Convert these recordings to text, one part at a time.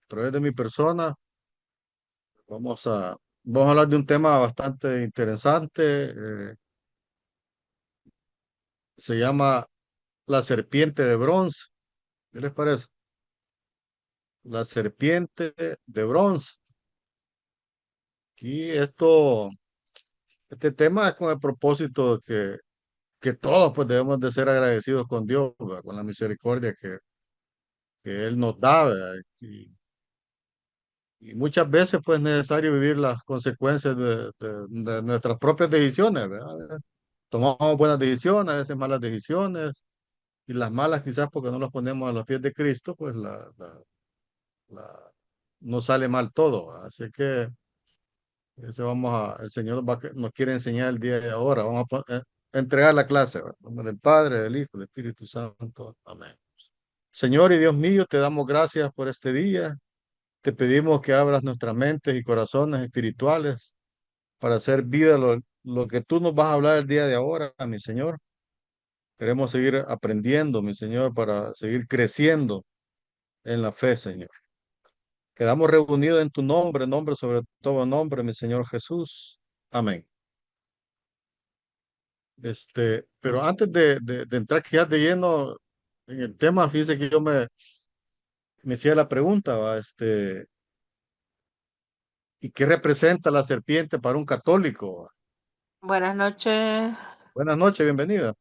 través de mi persona vamos a, vamos a hablar de un tema bastante interesante. Se llama la serpiente de bronce. ¿Qué les parece? La serpiente de bronce. Y este tema es con el propósito de que todos pues debemos de ser agradecidos con Dios, ¿verdad? Con la misericordia que Él nos da, ¿verdad? Y muchas veces pues es necesario vivir las consecuencias de nuestras propias decisiones, ¿verdad? Tomamos buenas decisiones, a veces malas decisiones, y las malas quizás porque no las ponemos a los pies de Cristo, pues la- no sale mal todo, ¿verdad? Así que el Señor nos quiere enseñar el día de ahora. Vamos a entregar la clase, ¿verdad? En nombre del Padre, del Hijo, del Espíritu Santo. Amén. Señor y Dios mío, te damos gracias por este día. Te pedimos que abras nuestras mentes y corazones espirituales para hacer vida lo que tú nos vas a hablar el día de ahora, mi Señor. Queremos seguir aprendiendo, mi Señor, para seguir creciendo en la fe, Señor. Quedamos reunidos en tu nombre, nombre sobre todo nombre, mi Señor Jesús. Amén. Pero antes de entrar ya de lleno en el tema, fíjese que me hacía la pregunta, ¿va? ¿Y qué representa la serpiente para un católico? ¿Va? Buenas noches. Buenas noches, bienvenida.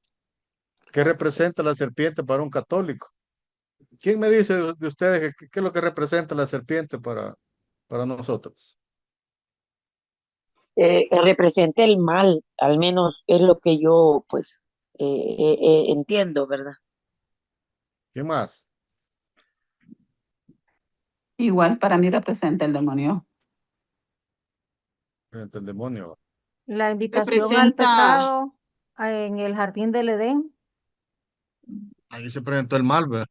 ¿Qué Gracias. representa la serpiente para un católico? ¿Quién me dice de ustedes qué es lo que representa la serpiente para nosotros? Representa el mal, al menos es lo que yo, pues, entiendo, ¿verdad? ¿Qué más? Igual para mí representa el demonio. Frente al demonio. La invitación al Representa, pecado en el jardín del Edén. Ahí se presentó el mal, ¿verdad?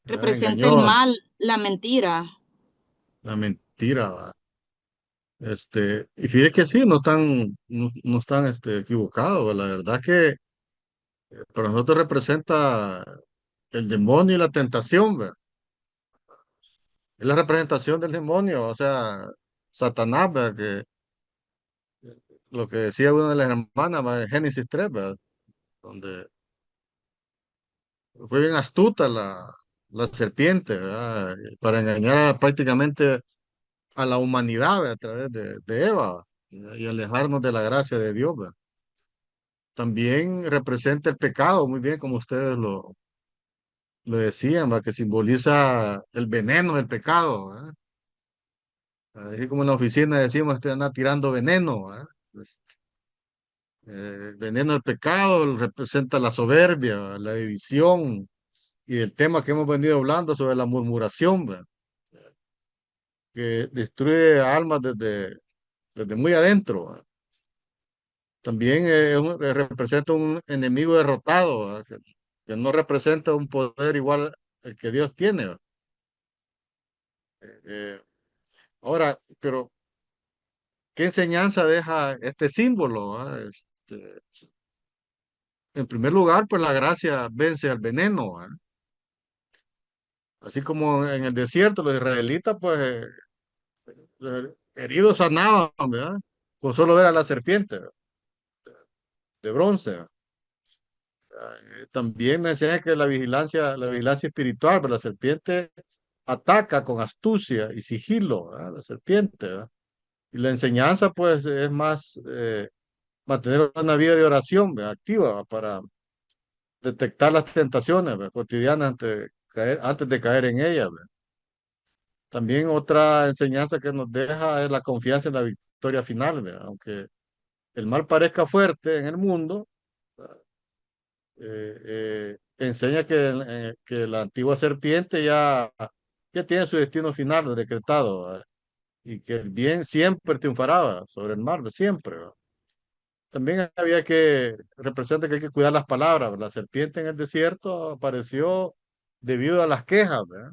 representa el Engañó mal, la mentira. la mentira, ¿verdad? Y fíjate que sí, no están equivocados, ¿verdad? La verdad que para nosotros representa el demonio y la tentación, ¿verdad? Es la representación del demonio, o sea, Satanás, ¿verdad? Que lo que decía una de las hermanas, ¿verdad? En Génesis 3, ¿verdad? Donde fue bien astuta la serpiente, ¿verdad? Para engañar prácticamente a la humanidad, ¿verdad? A través de Eva, ¿verdad? Y alejarnos de la gracia de Dios, ¿verdad? También representa el pecado, muy bien, como ustedes lo decían, ¿verdad? Que simboliza el veneno del pecado, ¿verdad? Así como en la oficina decimos, anda tirando veneno, ¿verdad? El veneno del pecado representa la soberbia, ¿verdad? La división y el tema que hemos venido hablando sobre la murmuración, ¿verdad? Que destruye almas desde muy adentro, ¿verdad? También representa un enemigo derrotado, ¿verdad? Que no representa un poder igual al que Dios tiene, ¿verdad? Eh, Ahora, pero ¿qué enseñanza deja este símbolo? ¿Va? En primer lugar, pues la gracia vence al veneno. ¿Va? Así como en el desierto los israelitas, pues heridos sanaban, ¿verdad? Con solo ver a la serpiente, ¿verdad? De bronce. ¿verdad? También me enseña que la vigilancia espiritual, pues la serpiente ataca con astucia y sigilo, ¿verdad? La serpiente, ¿verdad? Y la enseñanza, pues, es más mantener una vida de oración, ¿verdad? Activa, ¿verdad? Para detectar las tentaciones, ¿verdad? Cotidianas antes de caer en ellas, ¿verdad? También otra enseñanza que nos deja es la confianza en la victoria final, ¿verdad? Aunque el mal parezca fuerte en el mundo, ¿verdad? Enseña que la antigua serpiente ya tiene su destino final decretado, ¿verdad? Y que el bien siempre triunfará, ¿verdad? Sobre el mal, siempre, ¿verdad? También representa que hay que cuidar las palabras. La serpiente en el desierto apareció debido a las quejas, ¿verdad?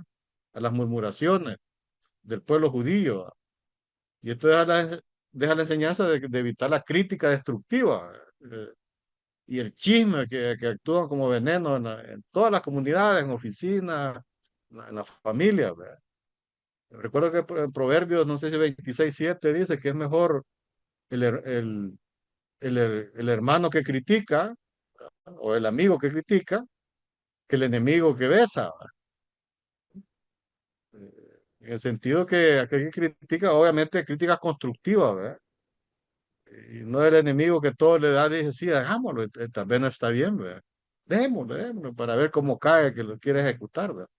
A las murmuraciones del pueblo judío. ¿verdad? Y esto deja la enseñanza de evitar la crítica destructiva, y el chisme que actúan como veneno en todas las comunidades, en oficinas, en la familia, ¿verdad? Recuerdo que en Proverbios, no sé si 26:7 dice que es mejor el, her- el hermano que critica o el amigo que critica que el enemigo que besa. En el sentido que aquel que critica, obviamente, críticas constructivas, ¿verdad? Y no el enemigo que todo le da, dice, sí, hagámoslo, tal vez no está bien, ¿verdad? Démoslo, para ver cómo cae, que lo quiere ejecutar, ¿verdad?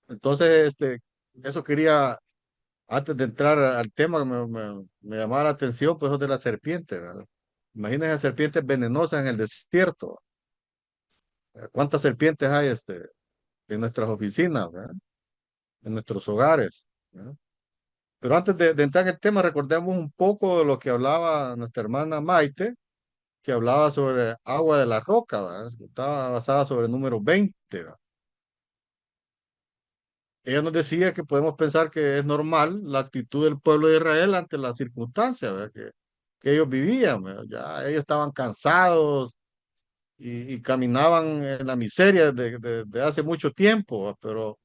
Entonces, eso quería, antes de entrar al tema, me llamaba la atención, pues, eso de la serpiente, ¿verdad? Imagínense serpientes venenosas en el desierto. ¿Cuántas serpientes hay, en nuestras oficinas, ¿verdad? En nuestros hogares, ¿verdad? Pero antes de entrar en el tema, recordemos un poco de lo que hablaba nuestra hermana Maite, que hablaba sobre agua de la roca, ¿verdad? Que estaba basada sobre el número 20, ¿verdad? Ella nos decía que podemos pensar que es normal la actitud del pueblo de Israel ante las circunstancias, ¿verdad? Que ellos vivían, ¿verdad? Ya ellos estaban cansados y caminaban en la miseria de hace mucho tiempo, ¿verdad?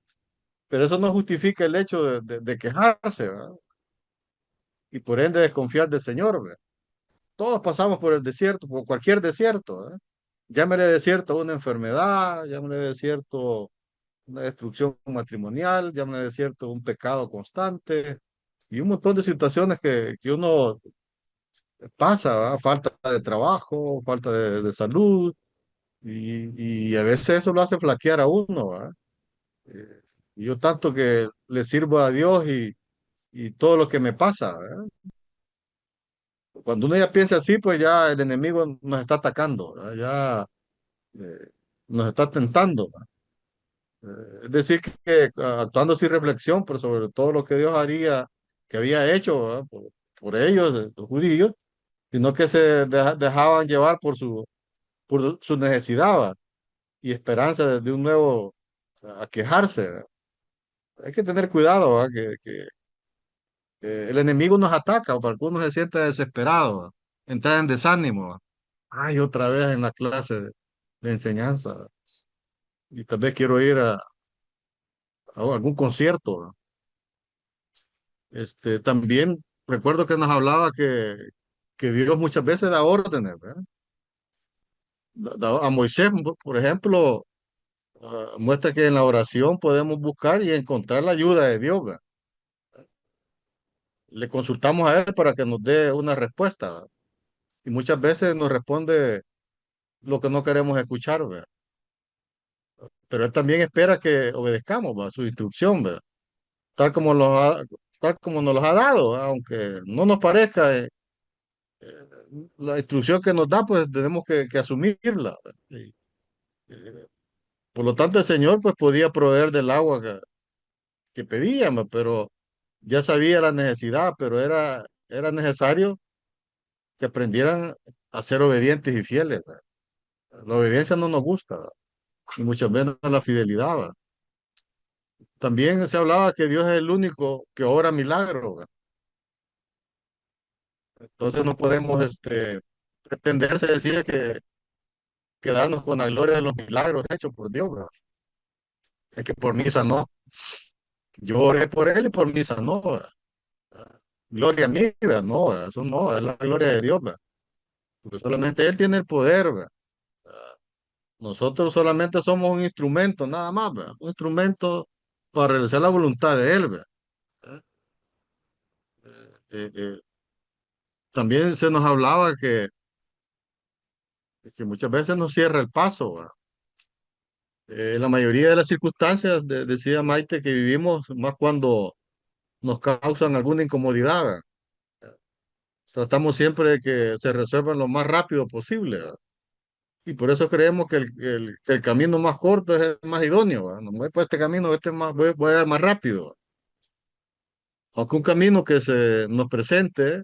Pero eso no justifica el hecho de quejarse, ¿verdad? Y por ende desconfiar del Señor, ¿verdad? Todos pasamos por el desierto, por cualquier desierto, ¿eh? Llámele desierto a una enfermedad, llámele desierto una destrucción matrimonial, llámele desierto un pecado constante y un montón de situaciones que uno pasa, ¿verdad? Falta de trabajo, falta de salud y a veces eso lo hace flaquear a uno, ¿verdad? Eh, y yo tanto que le sirvo a Dios y todo lo que me pasa, ¿verdad? Cuando uno ya piensa así, pues ya el enemigo nos está atacando, ¿verdad? Ya nos está tentando. Es decir, que actuando sin reflexión, pero sobre todo lo que Dios haría, que había hecho, ¿verdad? Por ellos, los judíos, sino que se dejaban llevar por su necesidad, ¿verdad? Y esperanza de un nuevo a quejarse, ¿verdad? Hay que tener cuidado, ¿verdad? Que el enemigo nos ataca, o para que uno se sienta desesperado, ¿verdad? Entrar en desánimo, ¿verdad? Ay, otra vez en la clase de enseñanza, y tal vez quiero ir a algún concierto, ¿verdad? También recuerdo que nos hablaba que Dios muchas veces da órdenes, ¿verdad? A Moisés, por ejemplo, muestra que en la oración podemos buscar y encontrar la ayuda de Dios, ¿verdad? Le consultamos a Él para que nos dé una respuesta, ¿verdad? Y muchas veces nos responde lo que no queremos escuchar, ¿verdad? Pero Él también espera que obedezcamos, ¿verdad? Su instrucción, ¿verdad? Tal como, tal como nos los ha dado, ¿verdad? Aunque no nos parezca. La instrucción que nos da, pues tenemos que asumirla. Eh, por lo tanto, el Señor pues podía proveer del agua que pedíamos, pero ya sabía la necesidad, pero era necesario que aprendieran a ser obedientes y fieles, ¿verdad? La obediencia no nos gusta, ¿verdad? Y mucho menos la fidelidad, ¿verdad? También se hablaba que Dios es el único que obra milagros, ¿verdad? Entonces no podemos pretender, se decía, que quedarnos con la gloria de los milagros hechos por Dios, ¿verdad? Es que por misa no. Yo oré por él y por misa no. ¿Verdad? Gloria a mí, ¿verdad? No, ¿verdad? Eso no, es la gloria de Dios, ¿verdad? Porque solamente Él tiene el poder, ¿verdad? Nosotros solamente somos un instrumento, nada más, ¿verdad? Un instrumento para realizar la voluntad de Él, ¿verdad? Eh, eh, También se nos hablaba que muchas veces nos cierra el paso, ¿verdad? La mayoría de las circunstancias, decía Maite, que vivimos, más cuando nos causan alguna incomodidad, ¿verdad? Tratamos siempre de que se resuelvan lo más rápido posible, ¿verdad? Y por eso creemos que el camino más corto es el más idóneo, ¿verdad? No me voy por este camino, este es más, voy a ir más rápido. Aunque un camino que se nos presente,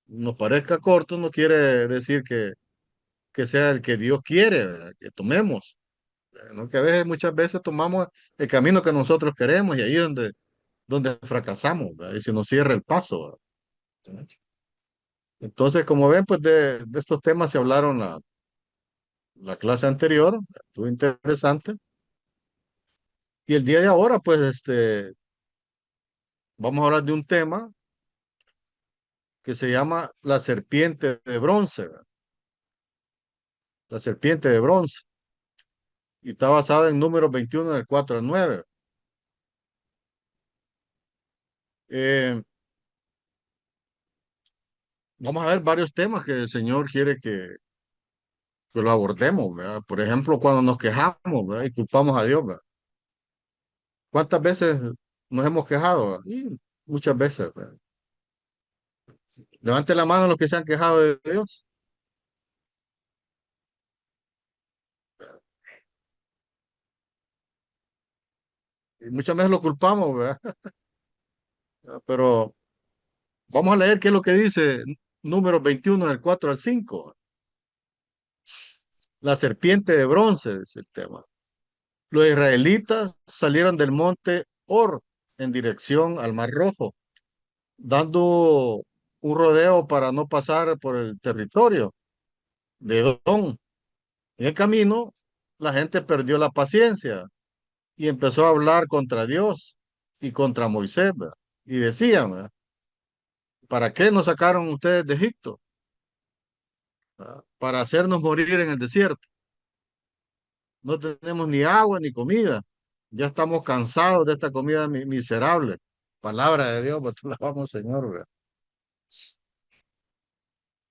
nos parezca corto, no quiere decir que sea el que Dios quiere, ¿verdad? Que tomemos. ¿No? Que a veces, muchas veces tomamos el camino que nosotros queremos y ahí es donde fracasamos, ¿verdad? Y se nos cierra el paso, ¿verdad? Entonces, como ven, pues de estos temas se hablaron la clase anterior, estuvo interesante. Y el día de ahora, pues, vamos a hablar de un tema que se llama la serpiente de bronce, ¿verdad? La serpiente de bronce. Y está basada en Números 21 del 4 al 9. Eh, Vamos a ver varios temas que el Señor quiere que lo abordemos, ¿verdad? Por ejemplo, cuando nos quejamos, ¿verdad? Y culpamos a Dios, ¿verdad? ¿Cuántas veces nos hemos quejado, ¿verdad? Y muchas veces, ¿verdad? Levante la mano los que se han quejado de Dios. Y muchas veces lo culpamos, ¿verdad? Pero vamos a leer qué es lo que dice Números 21 del 4 al 5. La serpiente de bronce es el tema. Los israelitas salieron del monte Or en dirección al Mar Rojo, dando un rodeo para no pasar por el territorio de Edom. En el camino, la gente perdió la paciencia y empezó a hablar contra Dios y contra Moisés, ¿verdad? Y decían, ¿verdad? ¿Para qué nos sacaron ustedes de Egipto? ¿Verdad? Para hacernos morir en el desierto. No tenemos ni agua ni comida. Ya estamos cansados de esta comida miserable. Palabra de Dios, pues te la vamos, Señor, ¿verdad?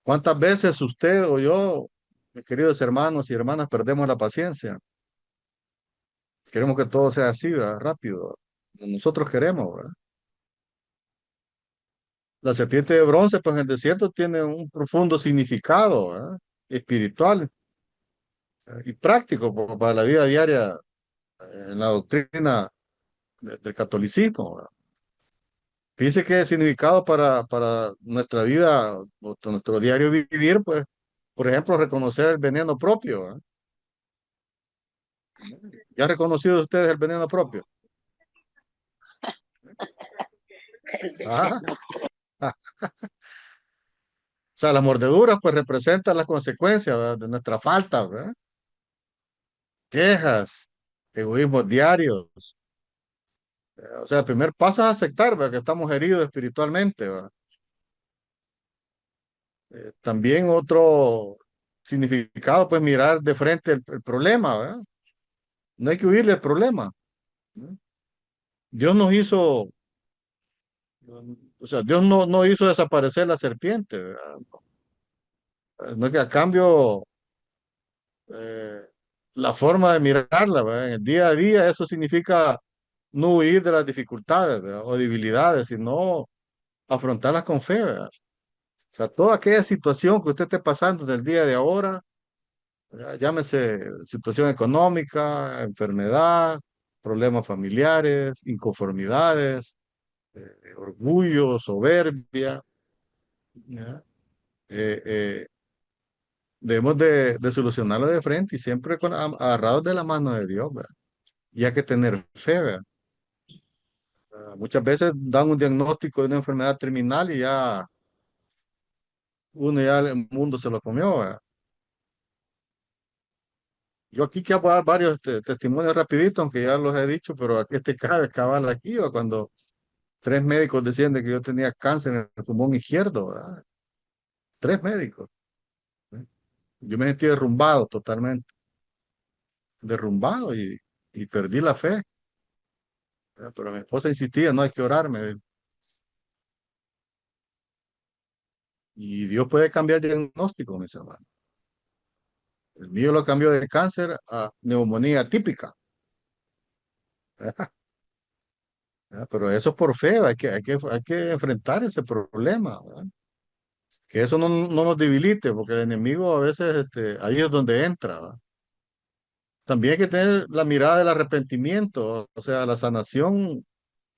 ¿Cuántas veces usted o yo, mis queridos hermanos y hermanas, perdemos la paciencia? Queremos que todo sea así, ¿verdad? Rápido. Nosotros queremos, ¿verdad? La serpiente de bronce, pues en el desierto tiene un profundo significado, ¿verdad? Espiritual, y práctico para la vida diaria, en la doctrina del catolicismo, ¿verdad? Fíjese que el significado para nuestra vida, o nuestro diario vivir, pues, por ejemplo, reconocer el veneno propio, ¿verdad? ¿Ya ha reconocido ustedes el veneno propio? Ah, ah. O sea, las mordeduras pues representan las consecuencias, ¿verdad? De nuestra falta, ¿verdad? Quejas, egoísmos diarios. O sea, el primer paso es aceptar, ¿verdad? Que estamos heridos espiritualmente, ¿verdad? También otro significado, pues mirar de frente el problema, ¿verdad? No hay que huirle el problema, ¿no? Dios nos hizo, o sea, Dios no hizo desaparecer la serpiente, ¿verdad? No es que a cambio, eh, la forma de mirarla, ¿verdad? En el día a día, eso significa no huir de las dificultades, ¿verdad? O debilidades, sino afrontarlas con fe, ¿verdad? O sea, toda aquella situación que usted esté pasando del día de ahora, ¿verdad? Llámese situación económica, enfermedad, problemas familiares, inconformidades, orgullo, soberbia, ¿ya? Eh, eh, Debemos de solucionarlo de frente y siempre agarrados de la mano de Dios, ¿verdad? Y hay que tener fe, ¿verdad? Muchas veces dan un diagnóstico de una enfermedad terminal y ya uno ya el mundo se lo comió, ¿verdad? Yo aquí quiero dar varios testimonios rapiditos, aunque ya los he dicho, pero aquí cabe cabal aquí, ¿va? Cuando tres médicos decían de que yo tenía cáncer en el pulmón izquierdo, ¿verdad? Tres médicos, ¿eh? Yo me sentí derrumbado totalmente, derrumbado y perdí la fe, ¿verdad? Pero mi esposa insistía, no hay que orar, me dijo. Y Dios puede cambiar el diagnóstico, mis hermanos. El mío lo cambió de cáncer a neumonía típica, ¿verdad? Pero eso es por fe, hay que enfrentar ese problema, ¿verdad? Que eso no nos debilite, porque el enemigo a veces ahí es donde entra, ¿verdad? También hay que tener la mirada del arrepentimiento, o sea, la sanación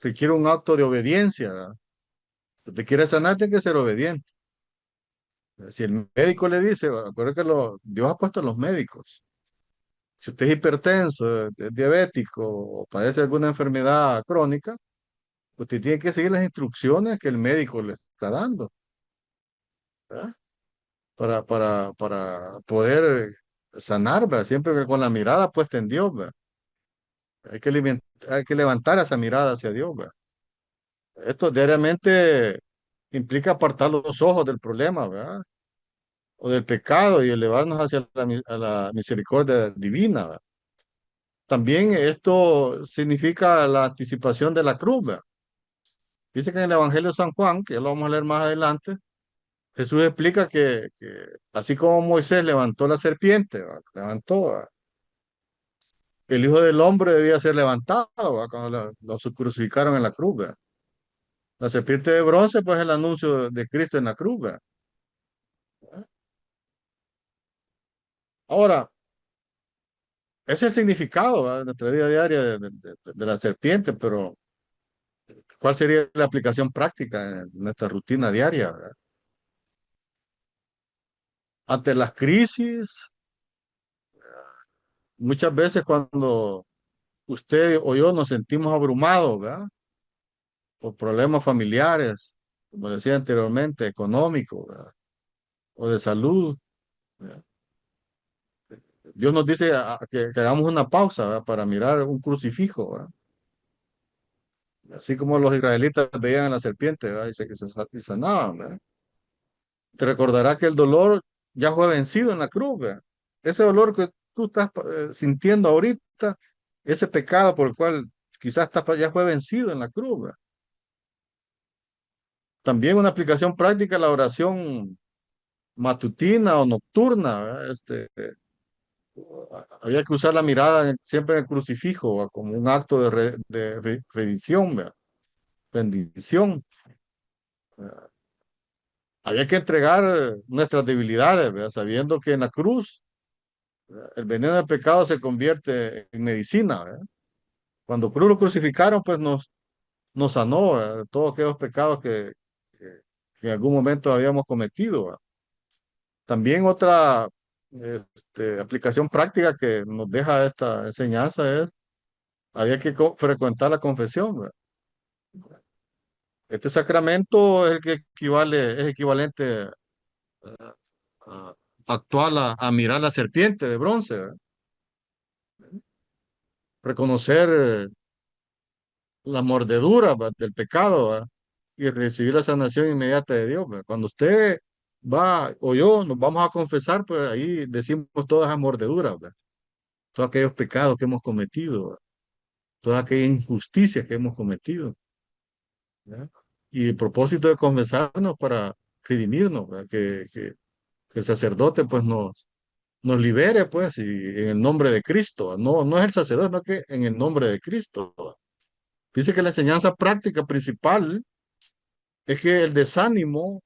requiere un acto de obediencia, ¿verdad? Si te quieres sanar, tienes que ser obediente. Si el médico le dice, acuérdate que Dios ha puesto a los médicos. Si usted es hipertenso, es diabético o padece alguna enfermedad crónica, usted tiene que seguir las instrucciones que el médico le está dando, ¿verdad? Para poder sanar, ¿verdad? Siempre con la mirada puesta en Dios, ¿verdad? Hay que levantar esa mirada hacia Dios, ¿verdad? Esto diariamente implica apartar los ojos del problema, ¿verdad? O del pecado y elevarnos hacia a la misericordia divina, ¿verdad? También esto significa la anticipación de la cruz, ¿verdad? Dice que en el Evangelio de San Juan, que ya lo vamos a leer más adelante, Jesús explica que así como Moisés levantó la serpiente, ¿verdad? Levantó, ¿verdad? El Hijo del Hombre debía ser levantado, ¿verdad? Cuando lo crucificaron en la cruz, ¿verdad? La serpiente de bronce, pues, es el anuncio de Cristo en la cruz, ¿verdad? Ahora, ese es el significado, ¿verdad?, de nuestra vida diaria de la serpiente, pero ¿cuál sería la aplicación práctica en nuestra rutina diaria, ¿verdad? Ante las crisis, muchas veces cuando usted o yo nos sentimos abrumados, ¿verdad?, por problemas familiares, como decía anteriormente, económicos, ¿verdad?, o de salud, ¿verdad? Dios nos dice que hagamos una pausa, ¿verdad?, para mirar un crucifijo, ¿verdad? Así como los israelitas veían a la serpiente, ¿verdad?, y sanaban, ¿verdad? Te recordará que el dolor ya fue vencido en la cruz, ¿verdad? Ese dolor que tú estás sintiendo ahorita, ese pecado por el cual quizás ya fue vencido en la cruz, ¿verdad? También una aplicación práctica, la oración matutina o nocturna, ¿verdad? Había que usar la mirada siempre en el crucifijo, ¿verdad?, como un acto de rendición, ¿verdad? Rendición. Había que entregar nuestras debilidades, ¿verdad?, sabiendo que en la cruz, ¿verdad?, el veneno del pecado se convierte en medicina, ¿verdad? Cuando cruz lo crucificaron, pues nos sanó, ¿verdad?, de todos aquellos pecados que- que en algún momento habíamos cometido, ¿verdad? También otra aplicación práctica que nos deja esta enseñanza es, había que frecuentar la confesión, ¿verdad? Este sacramento es el que es equivalente a, actual a mirar la serpiente de bronce, ¿verdad? Reconocer la mordedura, ¿verdad?, del pecado, ¿verdad?, y recibir la sanación inmediata de Dios, ¿verdad? Cuando usted va o yo nos vamos a confesar, pues ahí decimos todas esas mordeduras, ¿verdad?, todos aquellos pecados que hemos cometido, ¿verdad?, todas aquellas injusticias que hemos cometido, ¿verdad? Y el propósito de confesarnos para redimirnos, ¿verdad?, que el sacerdote pues nos libere, pues, y en el nombre de Cristo. No es el sacerdote, no, que en el nombre de Cristo. Dice que la enseñanza práctica principal es que el desánimo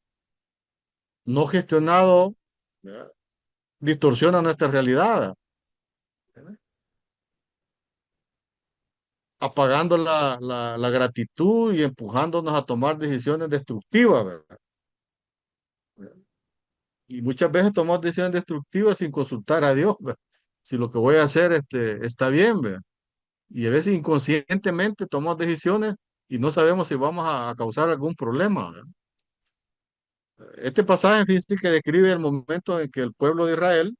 no gestionado, ¿verdad?, distorsiona nuestra realidad, ¿verdad?, apagando la gratitud y empujándonos a tomar decisiones destructivas, ¿verdad? Y muchas veces tomamos decisiones destructivas sin consultar a Dios, ¿verdad?, si lo que voy a hacer está bien, ¿verdad? Y a veces inconscientemente tomamos decisiones y no sabemos si vamos a causar algún problema, ¿verdad? Este pasaje, fíjense, que describe el momento en que el pueblo de Israel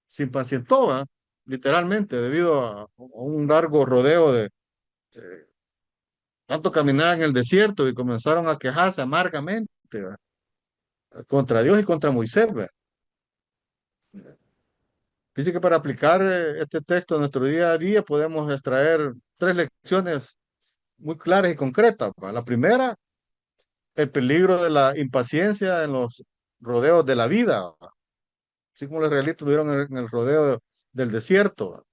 se impacientó, ¿verdad?, literalmente, debido a un largo rodeo de tanto caminar en el desierto, y comenzaron a quejarse amargamente, ¿verdad?, contra Dios y contra Moisés, ¿verdad? Dice que para aplicar este texto en nuestro día a día podemos extraer tres lecciones muy claras y concretas, ¿verdad? La primera, el peligro de la impaciencia en los rodeos de la vida, ¿verdad?, así como los israelitas tuvieron en el rodeo del desierto, ¿verdad?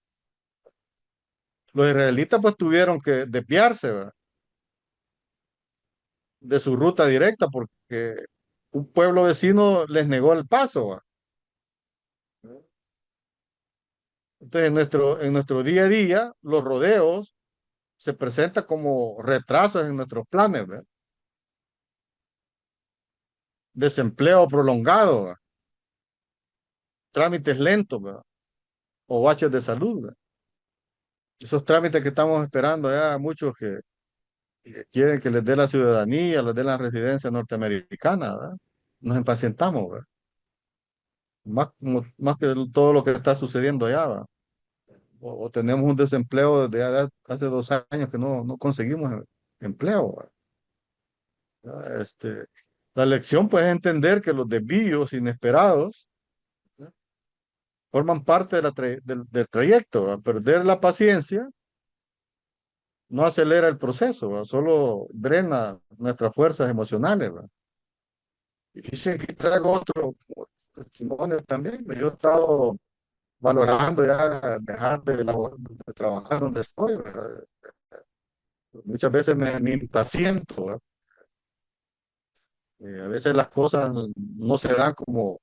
Los israelitas pues tuvieron que desviarse, ¿verdad?, de su ruta directa porque un pueblo vecino les negó el paso, ¿verdad? Entonces, en nuestro día a día, los rodeos se presentan como retrasos en nuestros planes, ¿verdad? Desempleo prolongado, ¿verdad?, trámites lentos, ¿verdad?, o baches de salud, ¿verdad? Esos trámites que estamos esperando ya, muchos que quieren que les dé la ciudadanía, les dé la residencia norteamericana, ¿verdad? Nos impacientamos, ¿verdad? Más que todo lo que está sucediendo allá, ¿verdad? o tenemos un desempleo desde hace 2 años que no conseguimos empleo. ¿Verdad? La lección pues es entender que los desvíos inesperados, ¿verdad?, forman parte del trayecto. ¿Verdad? Perder la paciencia no acelera el proceso, ¿verdad? Solo drena nuestras fuerzas emocionales. ¿Verdad? Y sí, aquí traigo otro testimonio también. Yo he estado valorando ya dejar de trabajar donde estoy. ¿Verdad? Muchas veces me impaciento. ¿Verdad? A veces las cosas no se dan como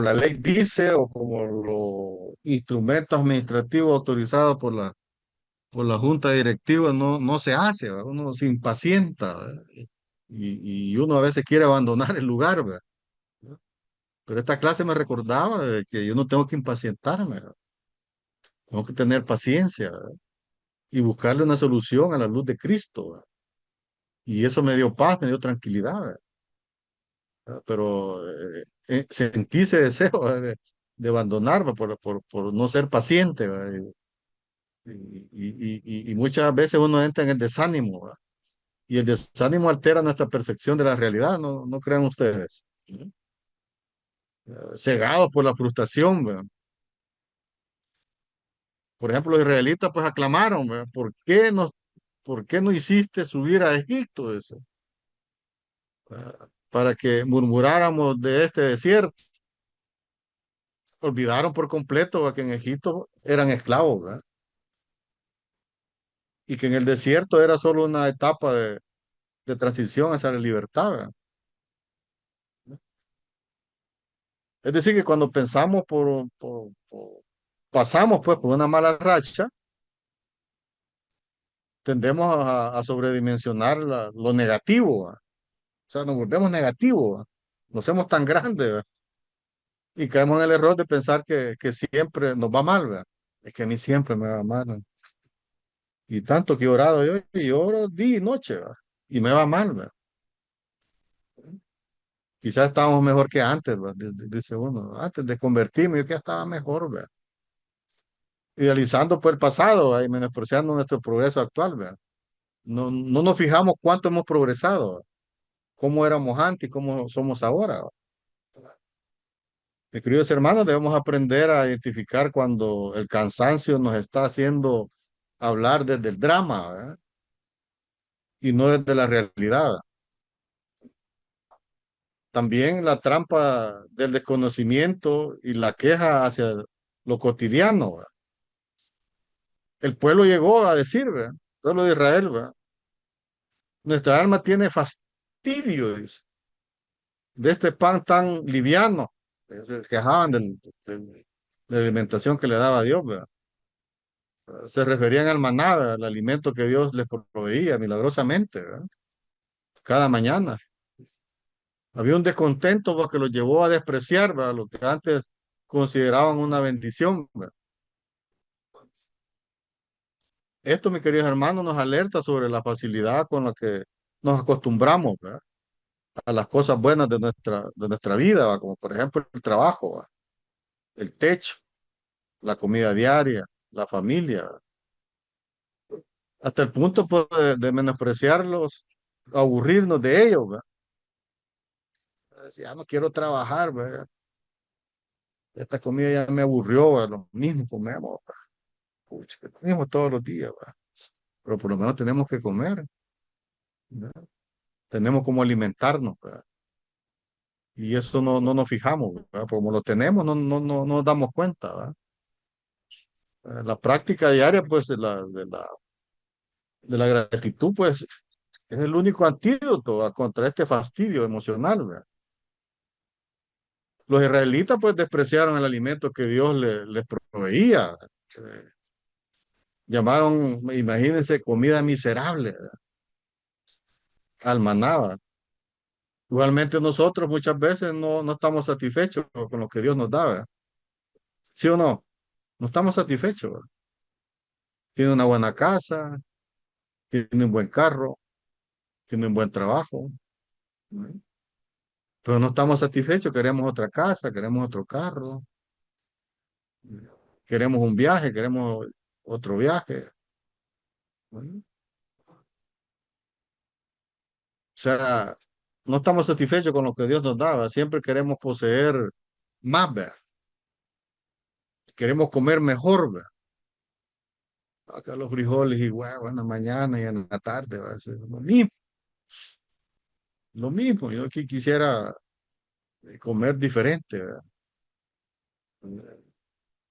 la ley dice o como los instrumentos administrativos autorizados por la junta directiva no se hace. ¿Verdad? Uno se impacienta. ¿Verdad? Y uno a veces quiere abandonar el lugar. ¿Verdad? Pero esta clase me recordaba de que yo no tengo que impacientarme. ¿Verdad? Tengo que tener paciencia. ¿Verdad? Y buscarle una solución a la luz de Cristo. ¿Verdad? Y eso me dio paz, me dio tranquilidad. ¿Verdad? Pero sentí ese deseo, ¿verdad?, de abandonarme por no ser paciente. ¿Verdad? Y muchas veces uno entra en el desánimo. ¿Verdad? Y el desánimo altera nuestra percepción de la realidad, ¿no crean ustedes? ¿No? Cegados por la frustración. ¿Verdad? Por ejemplo, los israelitas pues aclamaron, ¿verdad? ¿Por qué no hiciste subir a Egipto? Dice, ¿verdad?, para que murmuráramos de este desierto. Olvidaron por completo, ¿verdad?, que en Egipto eran esclavos. ¿Verdad? Y que en el desierto era solo una etapa de transición hacia la libertad. ¿Verdad? Es decir, que cuando pensamos pasamos pues por una mala racha, tendemos a sobredimensionar lo negativo. ¿Verdad? O sea, nos volvemos negativos. ¿Verdad? Nos hacemos tan grandes. ¿Verdad? Y caemos en el error de pensar que siempre nos va mal. ¿Verdad? Es que a mí siempre me va mal. ¿Verdad? Y tanto que he orado yo, y oro día y noche. ¿Verdad? Y me va mal. ¿Verdad? Quizás estábamos mejor que antes. ¿Verdad? Dice uno, antes de convertirme yo que estaba mejor. ¿Verdad? Idealizando por el pasado, ¿verdad?, y menospreciando nuestro progreso actual. ¿Verdad? No nos fijamos cuánto hemos progresado, ¿verdad?, cómo éramos antes y cómo somos ahora. ¿Verdad? Mis queridos hermanos, debemos aprender a identificar cuando el cansancio nos está haciendo hablar desde el drama, ¿verdad?, y no desde la realidad. ¿Verdad? También la trampa del desconocimiento y la queja hacia lo cotidiano. ¿Verdad? El pueblo llegó a decir, ¿verdad?, el pueblo de Israel, ¿verdad?, nuestra alma tiene fastidio, dice, de este pan tan liviano. Se quejaban de la alimentación que le daba Dios. ¿Verdad? Se referían al maná, ¿verdad?, al alimento que Dios les proveía milagrosamente. ¿Verdad? Cada mañana. Había un descontento porque los llevó a despreciar, ¿verdad?, lo que antes consideraban una bendición. ¿Verdad? Esto, mis queridos hermanos, nos alerta sobre la facilidad con la que nos acostumbramos, ¿verdad?, a las cosas buenas de nuestra vida, ¿verdad?, como por ejemplo el trabajo, ¿verdad?, el techo, la comida diaria, la familia. ¿Verdad? Hasta el punto pues, de menospreciarlos, aburrirnos de ellos. ¿Verdad? Ya no quiero trabajar. ¿Verdad? Esta comida ya me aburrió. ¿Verdad? Lo mismo comemos. ¿Verdad? Pucha, lo mismo todos los días. ¿Verdad? Pero por lo menos tenemos que comer. ¿Verdad? Tenemos como alimentarnos. ¿Verdad? Y eso no nos fijamos. ¿Verdad? Como lo tenemos, no nos damos cuenta. ¿Verdad? La práctica diaria pues, de la gratitud pues, es el único antídoto, ¿verdad?, contra este fastidio emocional. ¿Verdad? Los israelitas pues despreciaron el alimento que Dios les proveía. Eh, Llamaron, imagínense, comida miserable, ¿verdad?, al maná. ¿Verdad? Igualmente nosotros muchas veces no estamos satisfechos con lo que Dios nos da. ¿Verdad? ¿Sí o no? No estamos satisfechos. ¿Verdad? Tiene una buena casa, tiene un buen carro, tiene un buen trabajo, ¿verdad?, pero no estamos satisfechos, queremos otra casa, queremos otro carro. Queremos un viaje, queremos otro viaje. Bueno, o sea, no estamos satisfechos con lo que Dios nos daba. Siempre queremos poseer más, ¿verdad? Queremos comer mejor, ¿verdad? Acá los frijoles y huevos en la mañana y en la tarde, ¿verdad? Es lo mismo, lo mismo. Yo aquí quisiera comer diferente, ¿verdad?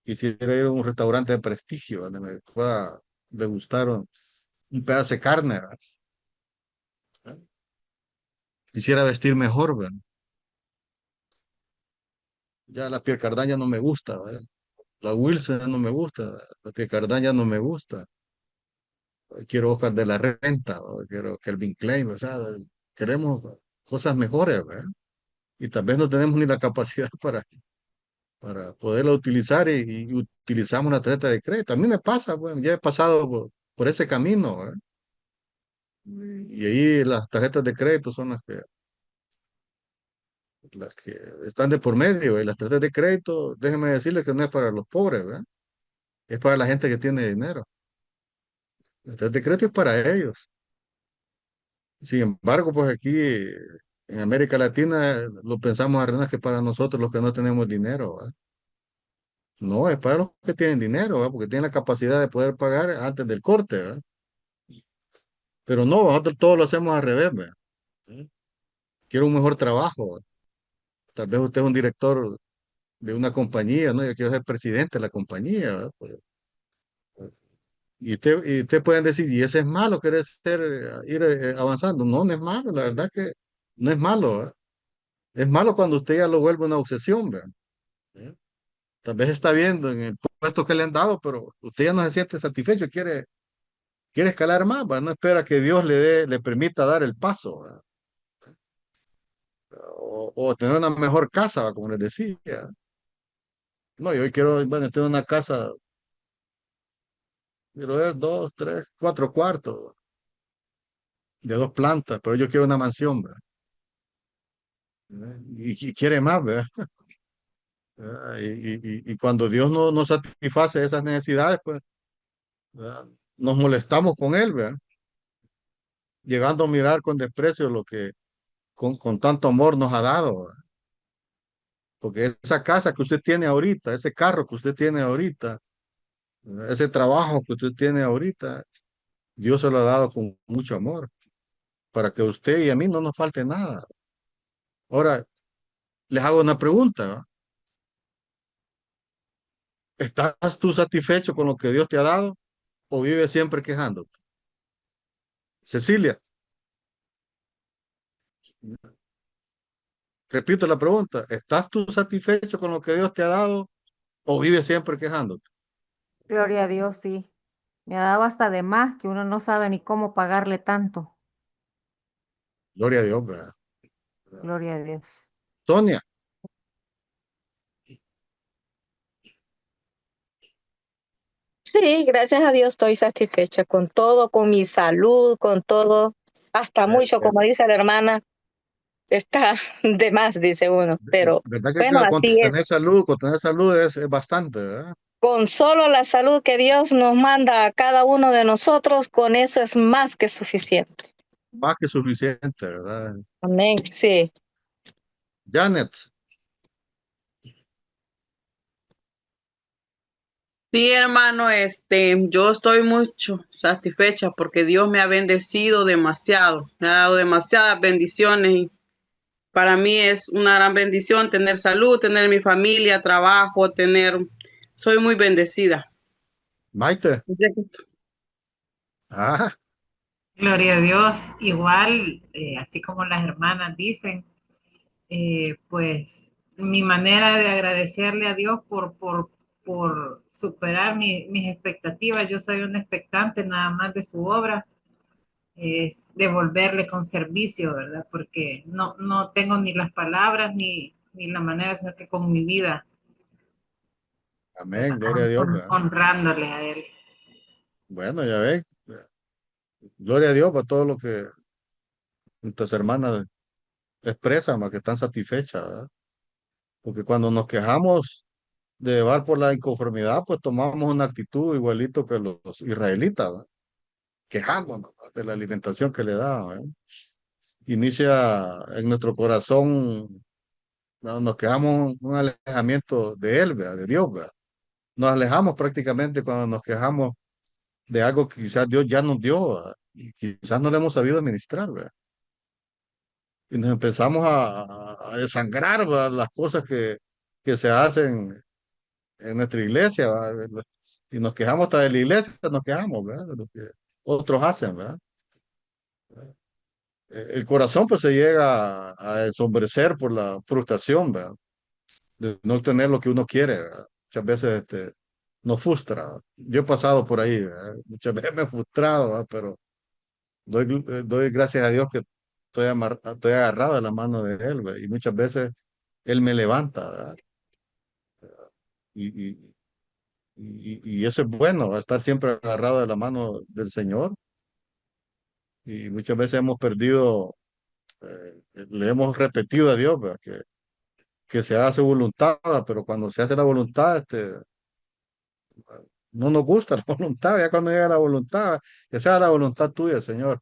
Quisiera ir a un restaurante de prestigio donde me pueda degustar un pedazo de carne, ¿verdad? Quisiera vestir mejor, ¿verdad? Ya la piel cardaña no me gusta, ¿verdad? La Wilson ya no me gusta, la piel cardaña no me gusta. Quiero Oscar de la Renta, o quiero Kelvin Klein, o sea, queremos cosas mejores, ¿verdad? Y tal vez no tenemos ni la capacidad para poderla utilizar y utilizamos la tarjeta de crédito. A mí me pasa, bueno, ya he pasado por ese camino, ¿verdad? Y ahí las tarjetas de crédito son las que están de por medio. Y las tarjetas de crédito, déjenme decirles que no es para los pobres, ¿verdad? Es para la gente que tiene dinero. La tarjeta de crédito es para ellos. Sin embargo, pues aquí en América Latina lo pensamos arruinar que para nosotros los que no tenemos dinero, ¿verdad? No, es para los que tienen dinero, ¿verdad? Porque tienen la capacidad de poder pagar antes del corte, ¿verdad? Pero no, nosotros todos lo hacemos al revés, ¿verdad? ¿Sí? Quiero un mejor trabajo, ¿verdad? Tal vez usted es un director de una compañía, ¿no? Yo quiero ser presidente de la compañía, ¿verdad? Y usted pueden decir, y eso es malo, querer ir avanzando. No, no es malo, la verdad que no es malo, ¿verdad? Es malo cuando usted ya lo vuelve una obsesión, ¿verdad? ¿Sí? Tal vez está viendo en el puesto que le han dado, pero usted ya no se siente satisfecho, quiere escalar más, ¿verdad? No espera que Dios le permita dar el paso, ¿verdad? O tener una mejor casa, ¿verdad? Como les decía. No, yo quiero, bueno, tener una casa, quiero ver 2, 3, 4 cuartos de 2 plantas, pero yo quiero una mansión, ¿verdad? Y quiere más, ¿verdad? Y cuando Dios no satisface esas necesidades, pues, ¿verdad? Nos molestamos con Él, ¿verdad? Llegando a mirar con desprecio lo que con tanto amor nos ha dado, ¿verdad? Porque esa casa que usted tiene ahorita, ese carro que usted tiene ahorita, ¿verdad? Ese trabajo que usted tiene ahorita, Dios se lo ha dado con mucho amor, para que a usted y a mí no nos falte nada. Ahora, les hago una pregunta, ¿verdad? ¿Estás tú satisfecho con lo que Dios te ha dado o vives siempre quejándote? Cecilia, repito la pregunta, ¿estás tú satisfecho con lo que Dios te ha dado o vives siempre quejándote? Gloria a Dios, sí. Me ha dado hasta de más que uno no sabe ni cómo pagarle tanto. Gloria a Dios, ¿verdad? Gloria a Dios. Sonia, Sí, gracias a Dios estoy satisfecha con todo, con mi salud, con todo, hasta mucho, como dice la hermana, está de más, dice uno, pero ¿verdad que bueno, así es. con tener salud es bastante, ¿verdad? Con solo la salud que Dios nos manda a cada uno de nosotros, con eso es más que suficiente. Más que suficiente, ¿verdad? Amén, sí. Janet, Sí, hermano, yo estoy mucho satisfecha porque Dios me ha bendecido demasiado, me ha dado demasiadas bendiciones y para mí es una gran bendición tener salud, tener mi familia, trabajo, soy muy bendecida. Maite, ah, Gloria a Dios, igual, así como las hermanas dicen, pues mi manera de agradecerle a Dios por superar mis expectativas, yo soy una expectante nada más de su obra, es devolverle con servicio, ¿verdad? Porque no tengo ni las palabras ni la manera, sino que con mi vida, amén, ¿verdad? gloria a Dios, ¿verdad? Honrándole a Él. Bueno, ya ves, gloria a Dios por todo lo que nuestras hermanas expresan, más que están satisfechas, ¿verdad? Porque cuando nos quejamos de llevar por la inconformidad, pues tomamos una actitud igualito que los israelitas, ¿va? Quejándonos, ¿va?, de la alimentación que le da, ¿va? Inicia en nuestro corazón, ¿va?, nos quejamos un alejamiento de Él, ¿va?, de Dios, ¿va? Nos alejamos prácticamente cuando nos quejamos de algo que quizás Dios ya nos dio, ¿va?, y quizás no le hemos sabido administrar, ¿va? Y nos empezamos a desangrar, ¿va?, las cosas que se hacen en nuestra iglesia, ¿va? Y nos quejamos hasta de la iglesia, nos quejamos, ¿verdad?, de lo que otros hacen, ¿verdad? El corazón pues se llega a ensombrecer por la frustración, ¿verdad?, de no tener lo que uno quiere, ¿verdad? Muchas veces nos frustra, ¿verdad? Yo he pasado por ahí, ¿verdad? Muchas veces me he frustrado, ¿verdad? Pero doy gracias a Dios que estoy agarrado de la mano de Él, ¿verdad? Y muchas veces Él me levanta, ¿verdad? Y, y, y eso es bueno, ¿va?, estar siempre agarrado de la mano del Señor. Y muchas veces hemos perdido, le hemos repetido a Dios, ¿verdad?, que se haga su voluntad, ¿verdad? Pero cuando se hace la voluntad, no nos gusta la voluntad. Ya cuando llega la voluntad, que sea la voluntad tuya, Señor.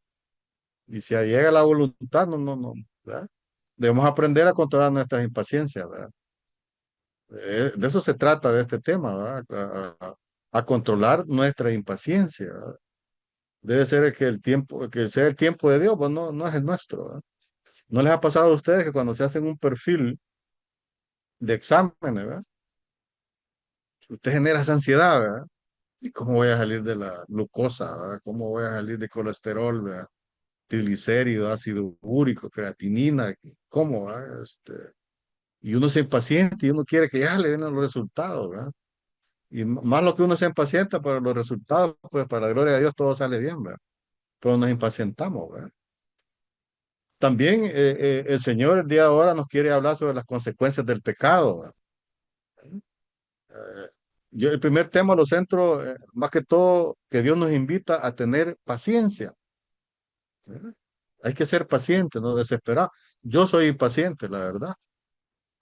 Y si llega la voluntad, no, ¿verdad? Debemos aprender a controlar nuestras impaciencias, ¿verdad? De eso se trata de este tema, ¿verdad? A controlar nuestra impaciencia, ¿verdad? Debe ser que que sea el tiempo de Dios, pues no es el nuestro, ¿verdad? ¿No les ha pasado a ustedes que cuando se hacen un perfil de exámenes, ¿verdad?, usted genera esa ansiedad, ¿verdad? ¿Y cómo voy a salir de la glucosa, ¿verdad? ¿Cómo voy a salir de colesterol, ¿verdad?, triglicéridos, ácido úrico, creatinina? ¿Cómo, ¿verdad? Y uno se impaciente y uno quiere que ya le den los resultados, ¿verdad? Y más lo que uno se impacienta para los resultados, pues para la gloria de Dios todo sale bien, ¿verdad? Pero nos impacientamos, ¿verdad? También el Señor el día de ahora nos quiere hablar sobre las consecuencias del pecado, ¿verdad? Yo el primer tema lo centro, más que todo, que Dios nos invita a tener paciencia, ¿verdad? Hay que ser paciente, no desesperar. Yo soy impaciente, la verdad.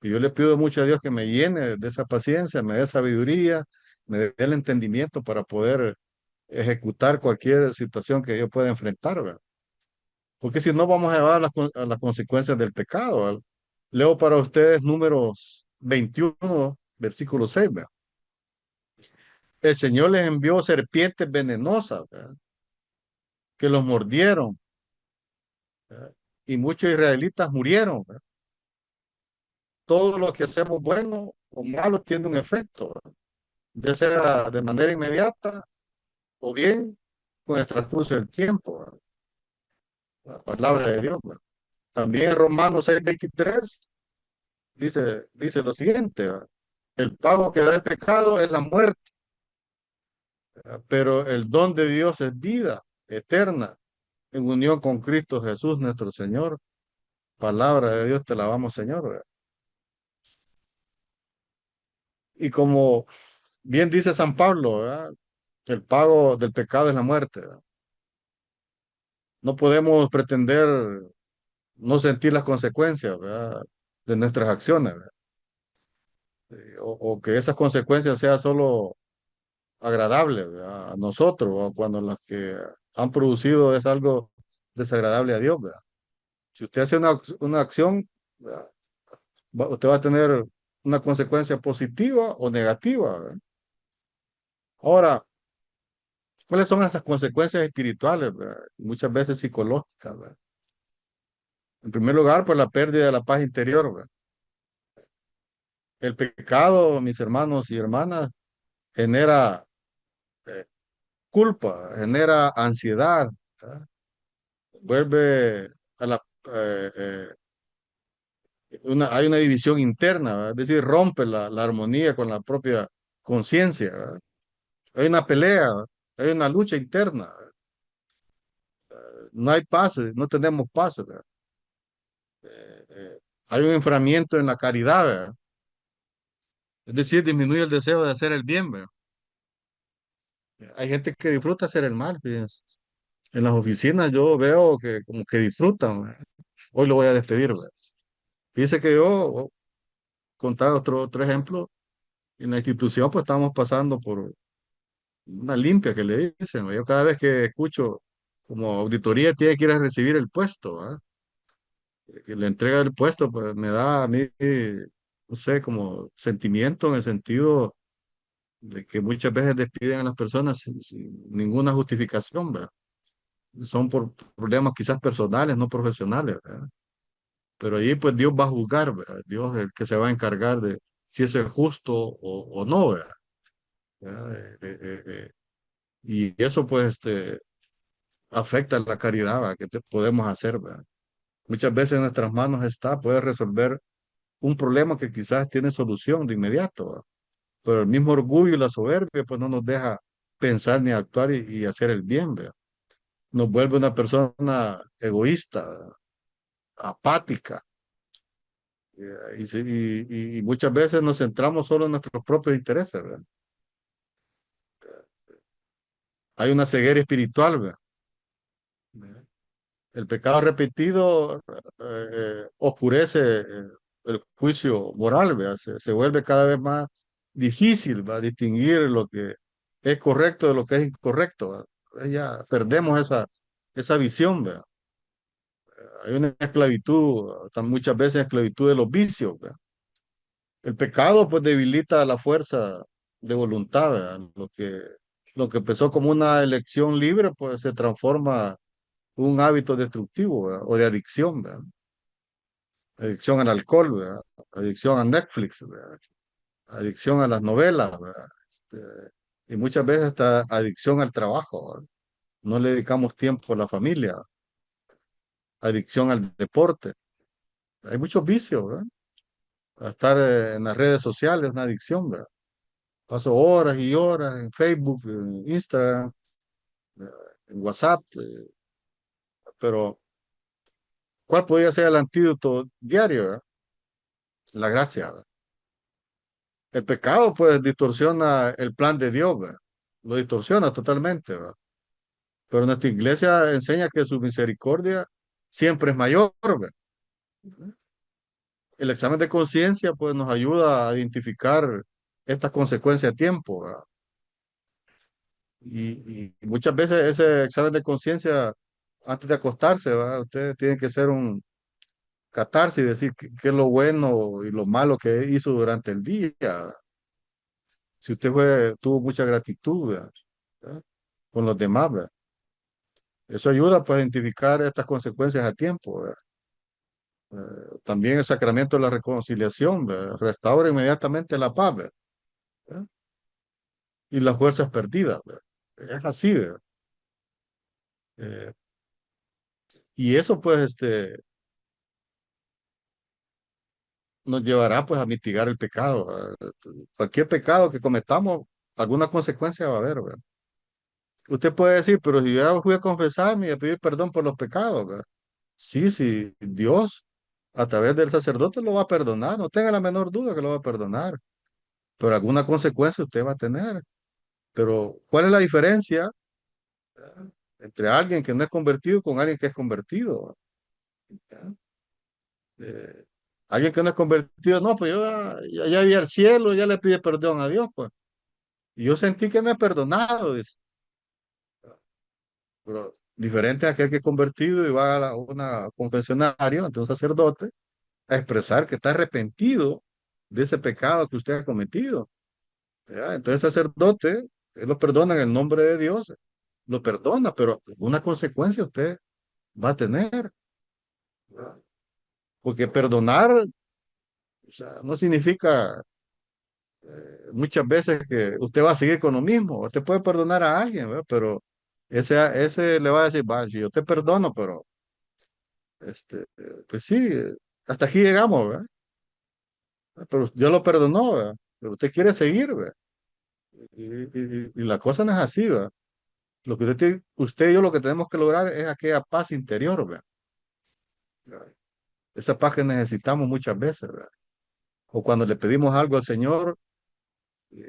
Y yo le pido mucho a Dios que me llene de esa paciencia, me dé sabiduría, me dé el entendimiento para poder ejecutar cualquier situación que yo pueda enfrentar, ¿verdad? Porque si no vamos a llevar a las consecuencias del pecado, ¿verdad? Leo para ustedes Números 21, versículo 6, ¿verdad? El Señor les envió serpientes venenosas, ¿verdad?, que los mordieron, ¿verdad?, y muchos israelitas murieron, ¿verdad? Todo lo que hacemos bueno o malo tiene un efecto, ¿verdad?, ya sea de manera inmediata o bien con el transcurso del tiempo, ¿verdad? La palabra de Dios, ¿verdad? También en Romanos 6:23 dice lo siguiente, ¿verdad? El pago que da el pecado es la muerte, ¿verdad?, pero el don de Dios es vida eterna en unión con Cristo Jesús nuestro Señor. Palabra de Dios, te la alabamos, Señor, ¿verdad? Y como bien dice San Pablo, ¿verdad?, el pago del pecado es la muerte, ¿verdad? No podemos pretender no sentir las consecuencias, ¿verdad?, de nuestras acciones, ¿verdad? O que esas consecuencias sean solo agradables, ¿verdad?, a nosotros, o cuando las que han producido es algo desagradable a Dios, ¿verdad? Si usted hace una acción, ¿verdad?, usted va a tener una consecuencia positiva o negativa, ¿verdad? Ahora, ¿cuáles son esas consecuencias espirituales, ¿verdad?, muchas veces psicológicas, ¿verdad? En primer lugar, pues la pérdida de la paz interior, ¿verdad? El pecado, mis hermanos y hermanas, genera eh, culpa, genera ansiedad, ¿verdad? Vuelve a la... eh, eh, hay una división interna, ¿verdad? Es decir, rompe la armonía con la propia conciencia, ¿verdad? Hay una pelea, ¿verdad?, hay una lucha interna, ¿verdad? No hay paz, no tenemos paz, ¿verdad? Hay un enfriamiento en la caridad, ¿verdad? Es decir, disminuye el deseo de hacer el bien, ¿verdad? Hay gente que disfruta hacer el mal, fíjense. En las oficinas yo veo que como que disfrutan, ¿verdad? Hoy lo voy a despedir, ¿verdad? Fíjese que yo, contaba otro ejemplo, En la institución, pues estamos pasando por una limpia que le dicen, ¿no? Yo cada vez que escucho como auditoría tiene que ir a recibir el puesto, ¿ah? Que le entrega el puesto, pues me da a mí, no sé, como sentimiento en el sentido de que muchas veces despiden a las personas sin ninguna justificación, ¿verdad? Son por problemas quizás personales, no profesionales, ¿verdad? Pero allí pues Dios va a juzgar, ¿verdad? Dios es el que se va a encargar de si eso es justo o no, ¿verdad? ¿Verdad? Y eso pues afecta la caridad, ¿verdad? Que podemos hacer, ¿verdad? Muchas veces en nuestras manos está poder resolver un problema que quizás tiene solución de inmediato, ¿verdad? Pero el mismo orgullo y la soberbia pues no nos deja pensar ni actuar y hacer el bien, ¿verdad? Nos vuelve una persona egoísta, ¿verdad? Apática, y muchas veces nos centramos solo en nuestros propios intereses, ¿verdad? Hay una ceguera espiritual, ¿verdad? El pecado repetido oscurece el juicio moral, ¿verdad? Se vuelve cada vez más difícil, ¿va? Distinguir lo que es correcto de lo que es incorrecto, ¿va? Ya perdemos esa visión, ¿verdad? Hay una esclavitud, muchas veces esclavitud de los vicios, ¿verdad? El pecado pues debilita la fuerza de voluntad, ¿verdad? Lo que empezó como una elección libre pues se transforma en un hábito destructivo, ¿verdad? O de adicción, ¿verdad? Adicción al alcohol, ¿verdad? Adicción a Netflix, ¿verdad? Adicción a las novelas, ¿verdad? Y muchas veces hasta adicción al trabajo, ¿verdad? No le dedicamos tiempo a la familia, adicción al deporte. Hay muchos vicios, ¿verdad? A estar en las redes sociales es una adicción, ¿verdad? Paso horas y horas en Facebook, en Instagram, eh, en WhatsApp, pero ¿cuál podría ser el antídoto diario, ¿verdad? La gracia, ¿verdad? El pecado, pues, distorsiona el plan de Dios, ¿verdad? Lo distorsiona totalmente, ¿verdad? Pero nuestra iglesia enseña que su misericordia siempre es mayor, ¿verdad? El examen de conciencia, pues, nos ayuda a identificar estas consecuencias a tiempo, ¿verdad? Y muchas veces ese examen de conciencia, antes de acostarse, ¿verdad? Usted tiene que hacer un catarsis y decir qué es lo bueno y lo malo que hizo durante el día, ¿verdad? Si usted tuvo mucha gratitud, ¿verdad? Con los demás, ¿verdad? Eso ayuda pues, a identificar estas consecuencias a tiempo, ¿verdad? También el sacramento de la reconciliación, ¿verdad? Restaura inmediatamente la paz, ¿verdad? Y las fuerzas perdidas, ¿verdad? Es así, ¿verdad? Eh, y eso pues nos llevará pues a mitigar el pecado, ¿verdad? Cualquier pecado que cometamos, alguna consecuencia va a haber, ¿verdad? Usted puede decir, pero si yo ya fui a confesarme y a pedir perdón por los pecados, ¿verdad? Sí, sí, Dios a través del sacerdote lo va a perdonar, no tenga la menor duda que lo va a perdonar, pero alguna consecuencia usted va a tener. Pero, ¿cuál es la diferencia entre alguien que no es convertido con alguien que es convertido? ¿Ya? Eh, Alguien que no es convertido, no, pues yo ya vi al cielo, ya le pide perdón a Dios, pues. Y yo sentí que me ha perdonado, dice. Pero diferente a aquel que es convertido y va a una confesionario ante un sacerdote a expresar que está arrepentido de ese pecado que usted ha cometido. ¿Ya? Entonces el sacerdote, él lo perdona en el nombre de Dios, lo perdona, pero una consecuencia usted va a tener. ¿Ya? Porque perdonar, o sea, no significa muchas veces que usted va a seguir con lo mismo. Usted puede perdonar a alguien, ¿verdad? Pero ese le va a decir, va, si yo te perdono, pero pues sí, hasta aquí llegamos, ¿verdad? Pero Dios lo perdonó, ¿verdad? Pero usted quiere seguir, ¿verdad? Y la cosa no es así, ¿verdad? Lo que usted y yo lo que tenemos que lograr es aquella paz interior, ¿verdad? Esa paz que necesitamos muchas veces, ¿verdad? O cuando le pedimos algo al Señor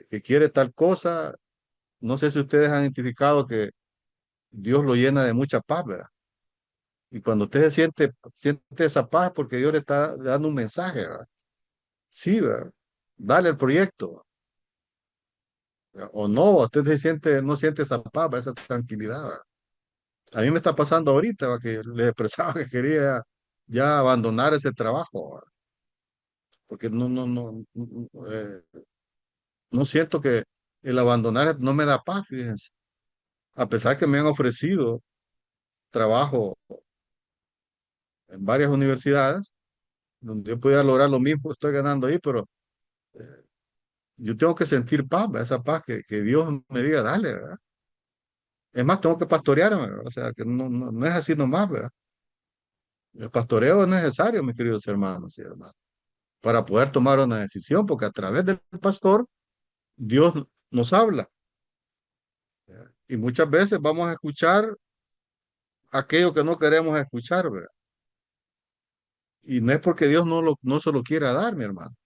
que quiere tal cosa, no sé si ustedes han identificado que Dios lo llena de mucha paz, ¿verdad? Y cuando usted siente esa paz porque Dios le está dando un mensaje, ¿verdad? Sí, ¿verdad? Dale el proyecto. O no, usted se siente, no siente esa paz, esa tranquilidad. ¿verdad? A mí me está pasando ahorita, ¿verdad? Que le expresaba que quería ya abandonar ese trabajo, ¿verdad? Porque no siento que el abandonar no me da paz, fíjense. A pesar que me han ofrecido trabajo en varias universidades, donde yo podía lograr lo mismo que estoy ganando ahí, pero eh, yo tengo que sentir paz, ¿verdad? Esa paz que Dios me diga, dale, ¿verdad? Es más, tengo que pastorearme, ¿verdad? O sea, que no es así nomás, ¿verdad? El pastoreo es necesario, mis queridos hermanos y hermanas, para poder tomar una decisión, porque a través del pastor Dios nos habla. ¿Verdad? Y muchas veces vamos a escuchar aquello que no queremos escuchar, ¿verdad? Y no es porque Dios no se lo quiera dar, mi hermano.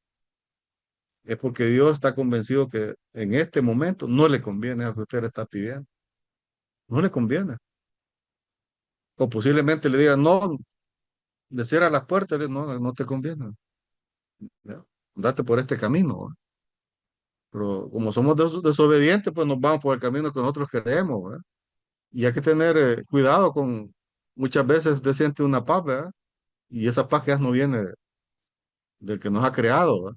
Es porque Dios está convencido que en este momento no le conviene a lo que usted le está pidiendo. No le conviene. O posiblemente le diga, no, le cierra las puertas, no te conviene. ¿Ya? Andate por este camino. ¿Va? Pero como somos desobedientes, pues nos vamos por el camino que nosotros queremos. ¿Va? Y hay que tener cuidado con, muchas veces usted siente una paz, ¿verdad? Y esa paz ya no viene del que nos ha creado, ¿va?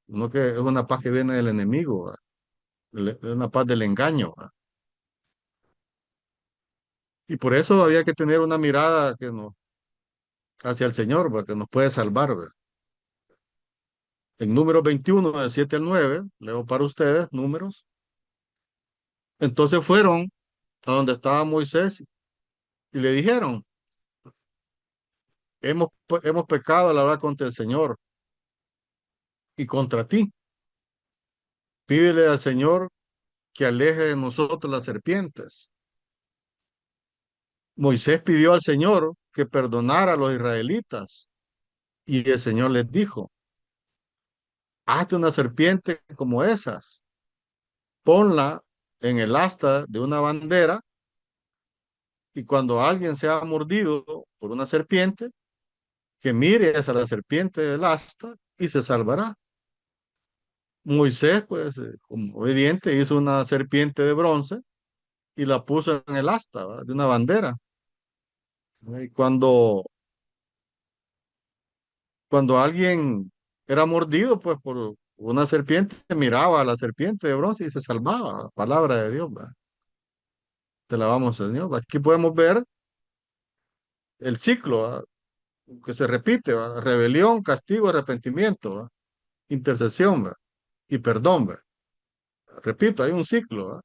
No que es una paz que viene del enemigo, ¿va? Es una paz del engaño. ¿Va? Y por eso había que tener una mirada que nos, hacia el Señor, ¿va? Que nos puede salvar. ¿Va? En Números 21, del 7 al 9, leo para ustedes números. Entonces fueron a donde estaba Moisés y le dijeron, hemos pecado al hablar contra el Señor y contra ti. Pídele al Señor que aleje de nosotros las serpientes. Moisés pidió al Señor que perdonara a los israelitas y el Señor les dijo, hazte una serpiente como esas, ponla en el asta de una bandera y cuando alguien sea mordido por una serpiente, que mire hacia la serpiente del asta y se salvará. Moisés, pues, como obediente, hizo una serpiente de bronce y la puso en el asta, ¿va? De una bandera. Y cuando alguien era mordido, pues, por una serpiente, miraba a la serpiente de bronce y se salvaba. Palabra de Dios, ¿va? Te la vamos, Señor. Aquí podemos ver el ciclo, ¿va? Que se repite, ¿va? Rebelión, castigo, arrepentimiento, ¿va? Intercesión, ¿va? Y perdón, ¿va? Repito, hay un ciclo, ¿va?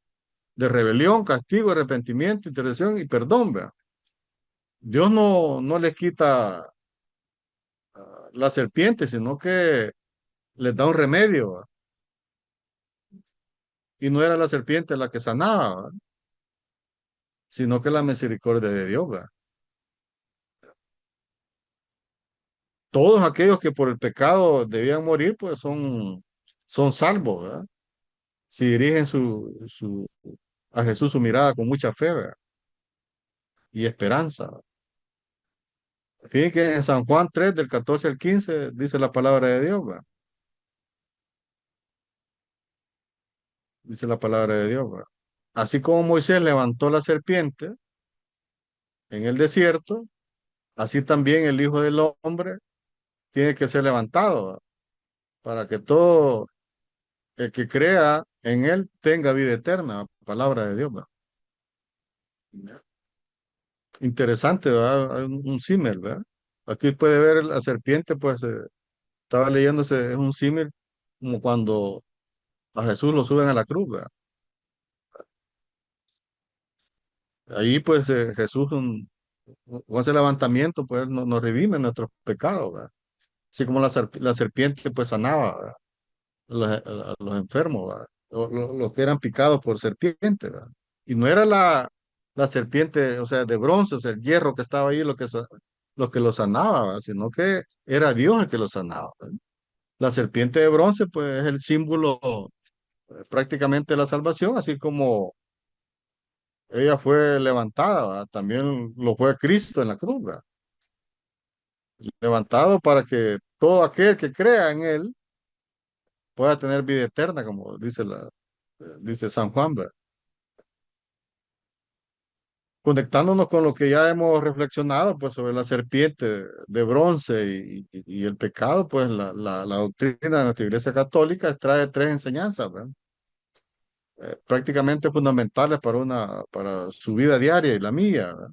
De rebelión, castigo, arrepentimiento, intercesión y perdón, ¿va? Dios no les quita la serpiente, sino que les da un remedio, ¿va? Y no era la serpiente la que sanaba, ¿va? Sino que la misericordia de Dios, ¿va? Todos aquellos que por el pecado debían morir, pues son salvos, ¿verdad? Si dirigen a Jesús su mirada con mucha fe, ¿verdad? Y esperanza. Fíjense que en San Juan 3, del 14 al 15, dice la palabra de Dios, ¿verdad? Dice la palabra de Dios, ¿verdad? Así como Moisés levantó la serpiente en el desierto, así también el Hijo del Hombre tiene que ser levantado, ¿verdad? Para que todo el que crea en él tenga vida eterna, palabra de Dios, ¿verdad? Interesante, ¿verdad? Hay un símil, ¿verdad? Aquí puede ver la serpiente, pues estaba leyéndose, es un símil como cuando a Jesús lo suben a la cruz, ¿verdad? Ahí pues Jesús con ese levantamiento pues nos redime nuestros pecados, ¿verdad? Así como la serpiente pues sanaba, ¿verdad? A los enfermos, ¿verdad? Los que eran picados por serpiente, ¿verdad? Y no era la serpiente, o sea, de bronce, o sea, el hierro que estaba ahí lo que lo sanaba, ¿verdad? Sino que era Dios el que lo sanaba, ¿verdad? La serpiente de bronce, pues, es el símbolo prácticamente de la salvación, así como ella fue levantada, ¿verdad? También lo fue Cristo en la cruz, ¿verdad? Levantado para que todo aquel que crea en él pueda tener vida eterna, como dice dice San Juan, ¿verdad? Conectándonos con lo que ya hemos reflexionado, pues sobre la serpiente de bronce y el pecado, pues la doctrina de nuestra Iglesia Católica trae tres enseñanzas, ¿verdad? Prácticamente fundamentales para su vida diaria y la mía, ¿verdad?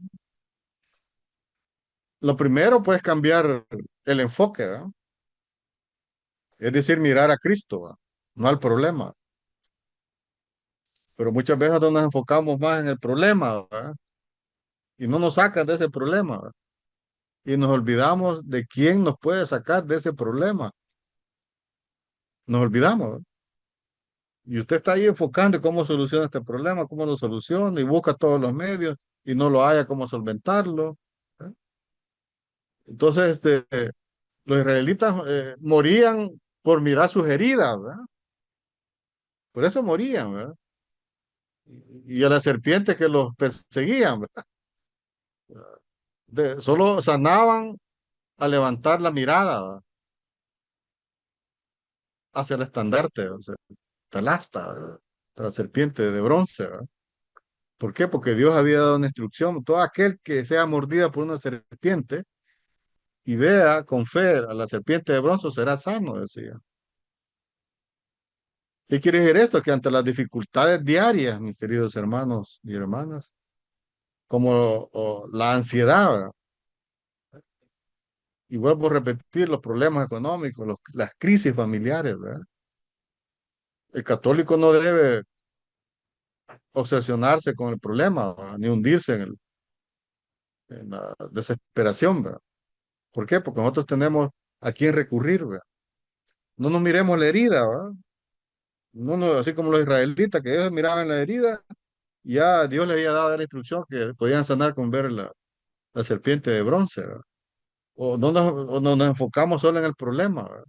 Lo primero, pues, cambiar el enfoque, ¿verdad? Es decir, mirar a Cristo, ¿verdad? No al problema. Pero muchas veces nos enfocamos más en el problema, ¿verdad? Y no nos sacan de ese problema, ¿verdad? Y nos olvidamos de quién nos puede sacar de ese problema. Nos olvidamos, ¿verdad? Y usted está ahí enfocando en cómo soluciona este problema, cómo lo soluciona y busca todos los medios y no lo haya cómo solventarlo, ¿verdad? Entonces, los israelitas morían por mirar sus heridas, ¿verdad? Por eso morían, ¿verdad? Y a las serpientes que los perseguían, ¿verdad? Solo sanaban a levantar la mirada, ¿verdad? Hacia el estandarte, o sea, el asta, ¿verdad? La serpiente de bronce, ¿verdad? ¿Por qué? Porque Dios había dado una instrucción. Todo aquel que sea mordida por una serpiente y vea con fe a la serpiente de bronce será sano, decía. ¿Qué quiere decir esto? Que ante las dificultades diarias, mis queridos hermanos y hermanas, como la ansiedad, ¿verdad? Y vuelvo a repetir, los problemas económicos, las crisis familiares, ¿verdad? El católico no debe obsesionarse con el problema, ¿verdad? Ni hundirse en la desesperación, ¿verdad? ¿Por qué? Porque nosotros tenemos a quién recurrir, ¿verdad? No nos miremos la herida, ¿verdad? No, así como los israelitas, que ellos miraban la herida, ya Dios les había dado la instrucción que podían sanar con ver la serpiente de bronce, ¿verdad? O no nos enfocamos solo en el problema, ¿verdad?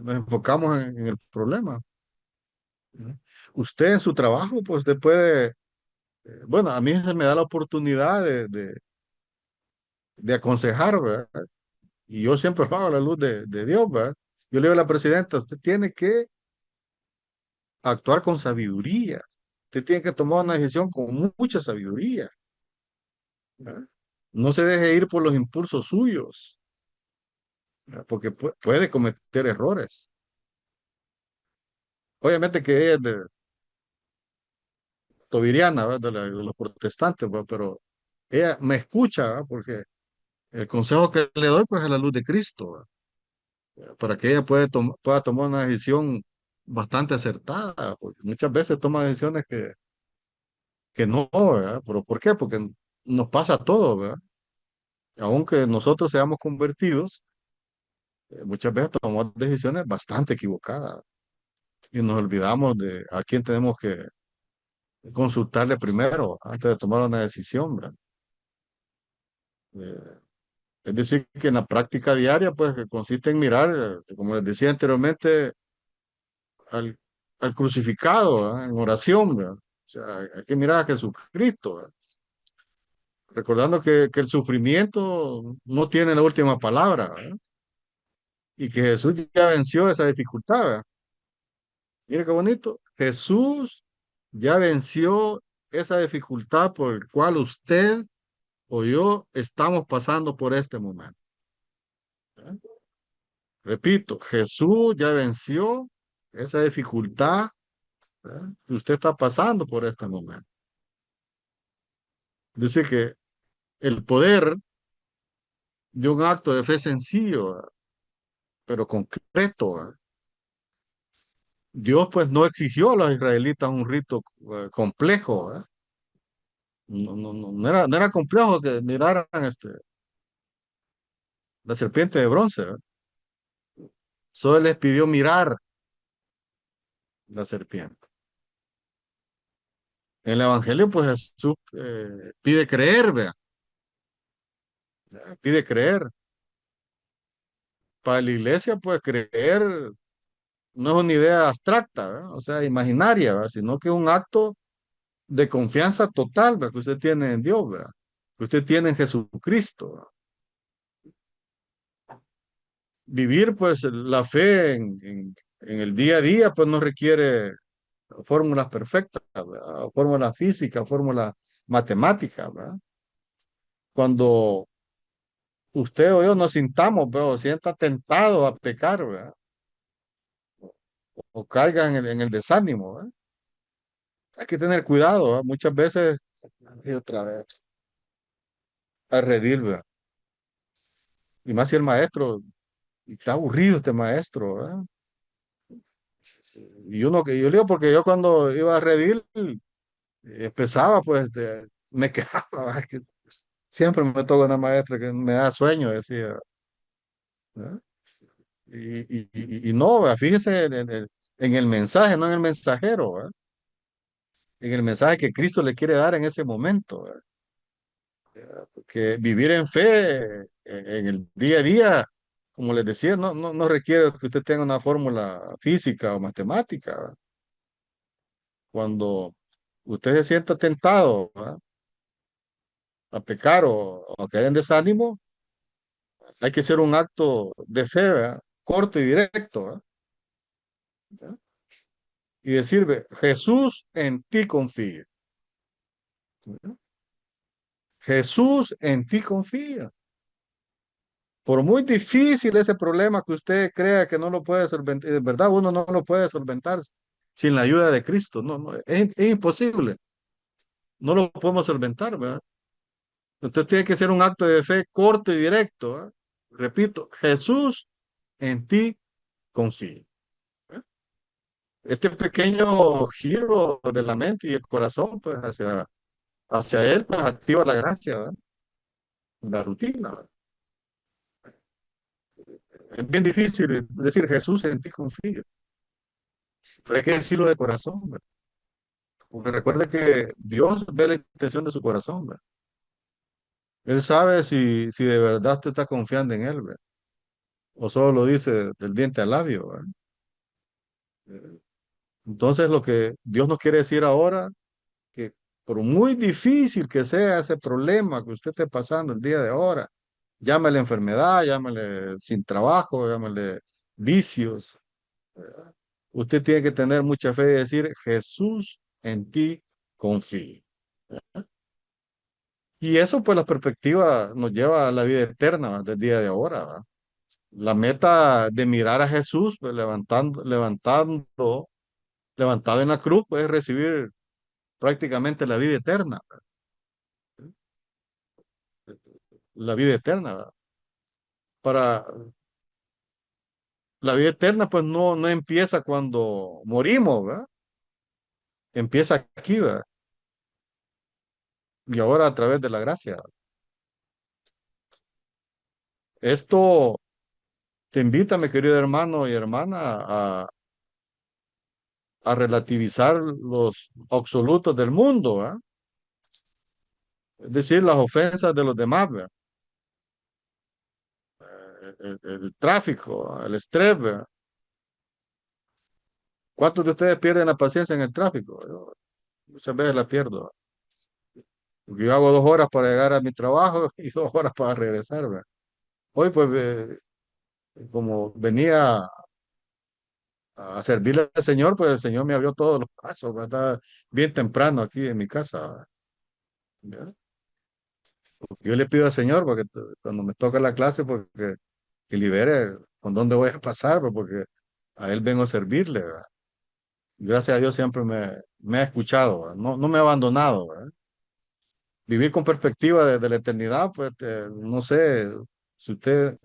Nos enfocamos en el problema, ¿no? Usted en su trabajo, pues usted puede, bueno, a mí se me da la oportunidad de aconsejar, ¿verdad? Y yo siempre lo hago a la luz de Dios, ¿verdad? Yo le digo a la presidenta, usted tiene que actuar con sabiduría, usted tiene que tomar una decisión con mucha sabiduría, ¿verdad? No se deje ir por los impulsos suyos, ¿verdad? Porque puede cometer errores. Obviamente que ella es de tobiriana, ¿verdad? De los protestantes, ¿verdad? Pero ella me escucha, ¿verdad? Porque el consejo que le doy, pues, es la luz de Cristo, ¿verdad? Para que ella pueda tomar una decisión bastante acertada, porque muchas veces toma decisiones que no, ¿verdad? ¿Pero por qué? Porque nos pasa todo, ¿verdad? Aunque nosotros seamos convertidos, muchas veces tomamos decisiones bastante equivocadas y nos olvidamos de a quién tenemos que consultarle primero antes de tomar una decisión, ¿verdad? Eh, Es decir, que en la práctica diaria, pues, que consiste en mirar, como les decía anteriormente, al, al crucificado, ¿verdad? En oración, ¿verdad? O sea, hay que mirar a Jesucristo, ¿verdad? Recordando que el sufrimiento no tiene la última palabra, ¿verdad? Y que Jesús ya venció esa dificultad, ¿verdad? Mire qué bonito. Jesús ya venció esa dificultad por el cual usted o yo estamos pasando por este momento, ¿verdad? Repito, Jesús ya venció esa dificultad, ¿verdad? Que usted está pasando por este momento. Dice que el poder de un acto de fe sencillo, ¿verdad? Pero concreto, ¿verdad? Dios pues no exigió a los israelitas un rito complejo, ¿verdad? No era complejo que miraran la serpiente de bronce, ¿verdad? Solo les pidió mirar la serpiente. En el Evangelio, pues Jesús pide creer, ¿verdad? Pide creer. Para la iglesia, pues creer no es una idea abstracta, ¿verdad? O sea, imaginaria, ¿verdad? Sino que es un acto de confianza total, ¿verdad? Que usted tiene en Dios, ¿verdad? Que usted tiene en Jesucristo, ¿verdad? Vivir, pues, la fe en el día a día, pues, no requiere fórmulas perfectas, ¿verdad? Fórmulas físicas, fórmulas matemáticas, ¿verdad? Cuando usted o yo nos sintamos, pero sienta tentado a pecar, ¿verdad? O caiga en el desánimo, ¿verdad? Hay que tener cuidado, ¿verdad? Muchas veces, y otra vez, a redil, ¿verdad? Y más si el maestro, está aburrido este maestro, ¿verdad? Y uno que yo digo, porque yo cuando iba a redil, empezaba, pues, me quejaba, ¿verdad? Que siempre me toca una maestra que me da sueño, decía, ¿verdad? Y no, ¿verdad? Fíjese en el mensaje, no en el mensajero, ¿verdad? En el mensaje que Cristo le quiere dar en ese momento, ¿verdad? Que vivir en fe en el día a día, como les decía, no requiere que usted tenga una fórmula física o matemática, ¿verdad? Cuando usted se sienta tentado, ¿verdad?, a pecar o a caer en desánimo, hay que hacer un acto de fe, ¿verdad?, corto y directo, ¿verdad? ¿Ya? Y decir, Jesús, en ti confío. ¿Ya? Jesús, en ti confía. Por muy difícil ese problema que usted crea que no lo puede solventar, de verdad uno no lo puede solventar sin la ayuda de Cristo. No, es imposible. No lo podemos solventar, ¿verdad? Usted tiene que hacer un acto de fe corto y directo, ¿verdad? Repito, Jesús, en ti confío. ¿Verdad? Este pequeño giro de la mente y el corazón, pues, hacia él, pues, activa la gracia, ¿verdad?, la rutina, ¿verdad? Es bien difícil decir Jesús, en ti confío, pero hay que decirlo de corazón, ¿verdad? Porque recuerde que Dios ve la intención de su corazón, ¿verdad? Él sabe si de verdad usted está confiando en Él, ¿verdad?, o solo lo dice del diente al labio, ¿verdad? Entonces, lo que Dios nos quiere decir ahora, que por muy difícil que sea ese problema que usted esté pasando el día de ahora, llámale enfermedad, llámale sin trabajo, llámale vicios, ¿verdad?, usted tiene que tener mucha fe y decir, Jesús, en ti confío. Y eso, pues, la perspectiva nos lleva a la vida eterna, ¿verdad?, del día de ahora, ¿verdad? La meta de mirar a Jesús, pues, levantado en la cruz, pues, recibir prácticamente la vida eterna, la vida eterna, ¿verdad? Para la vida eterna, pues no empieza cuando morimos, ¿verdad? Empieza aquí, ¿verdad? Y ahora a través de la gracia. Esto te invita, mi querido hermano y hermana, a relativizar los absolutos del mundo, ¿verdad? Es decir, las ofensas de los demás, ¿verdad? El tráfico, el estrés, ¿verdad? ¿Cuántos de ustedes pierden la paciencia en el tráfico? Yo muchas veces la pierdo. Porque yo hago 2 horas para llegar a mi trabajo y 2 horas para regresar, ¿verdad? Hoy, pues, como venía a servirle al Señor, pues el Señor me abrió todos los pasos, ¿verdad? Bien temprano aquí en mi casa, ¿verdad? Porque yo le pido al Señor, porque cuando me toca la clase, porque que libere con dónde voy a pasar, pues, porque a Él vengo a servirle, ¿verdad? Gracias a Dios siempre me ha escuchado, ¿verdad? No me ha abandonado, ¿verdad? Vivir con perspectiva de la eternidad, pues, no sé si usted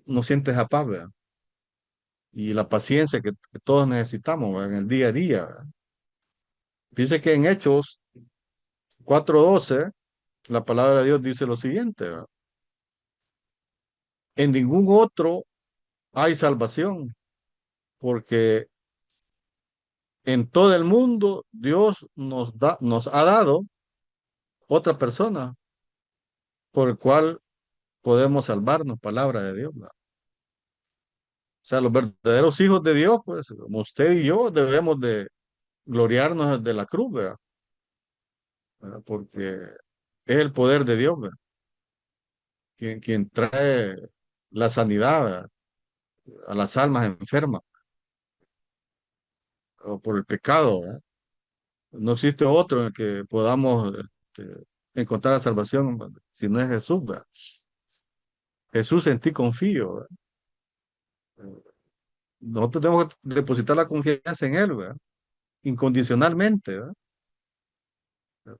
no siente esa paz, ¿verdad?, y la paciencia que todos necesitamos, ¿verdad?, en el día a día, ¿verdad? Fíjese que en Hechos 4:12, la palabra de Dios dice lo siguiente, ¿verdad? En ningún otro hay salvación, porque en todo el mundo Dios nos ha dado otra persona por el cual podemos salvarnos, palabra de Dios, ¿verdad? O sea, los verdaderos hijos de Dios, pues, como usted y yo, debemos de gloriarnos de la cruz, ¿verdad? ¿Verdad? Porque es el poder de Dios, ¿verdad?, quien trae la sanidad, ¿verdad?, a las almas enfermas. o por el pecado, ¿verdad? No existe otro en el que podamos encontrar la salvación si no es Jesús, ¿verdad? Jesús, en ti confío, ¿verdad? Nosotros tenemos que depositar la confianza en Él, ¿verdad? Incondicionalmente, ¿verdad?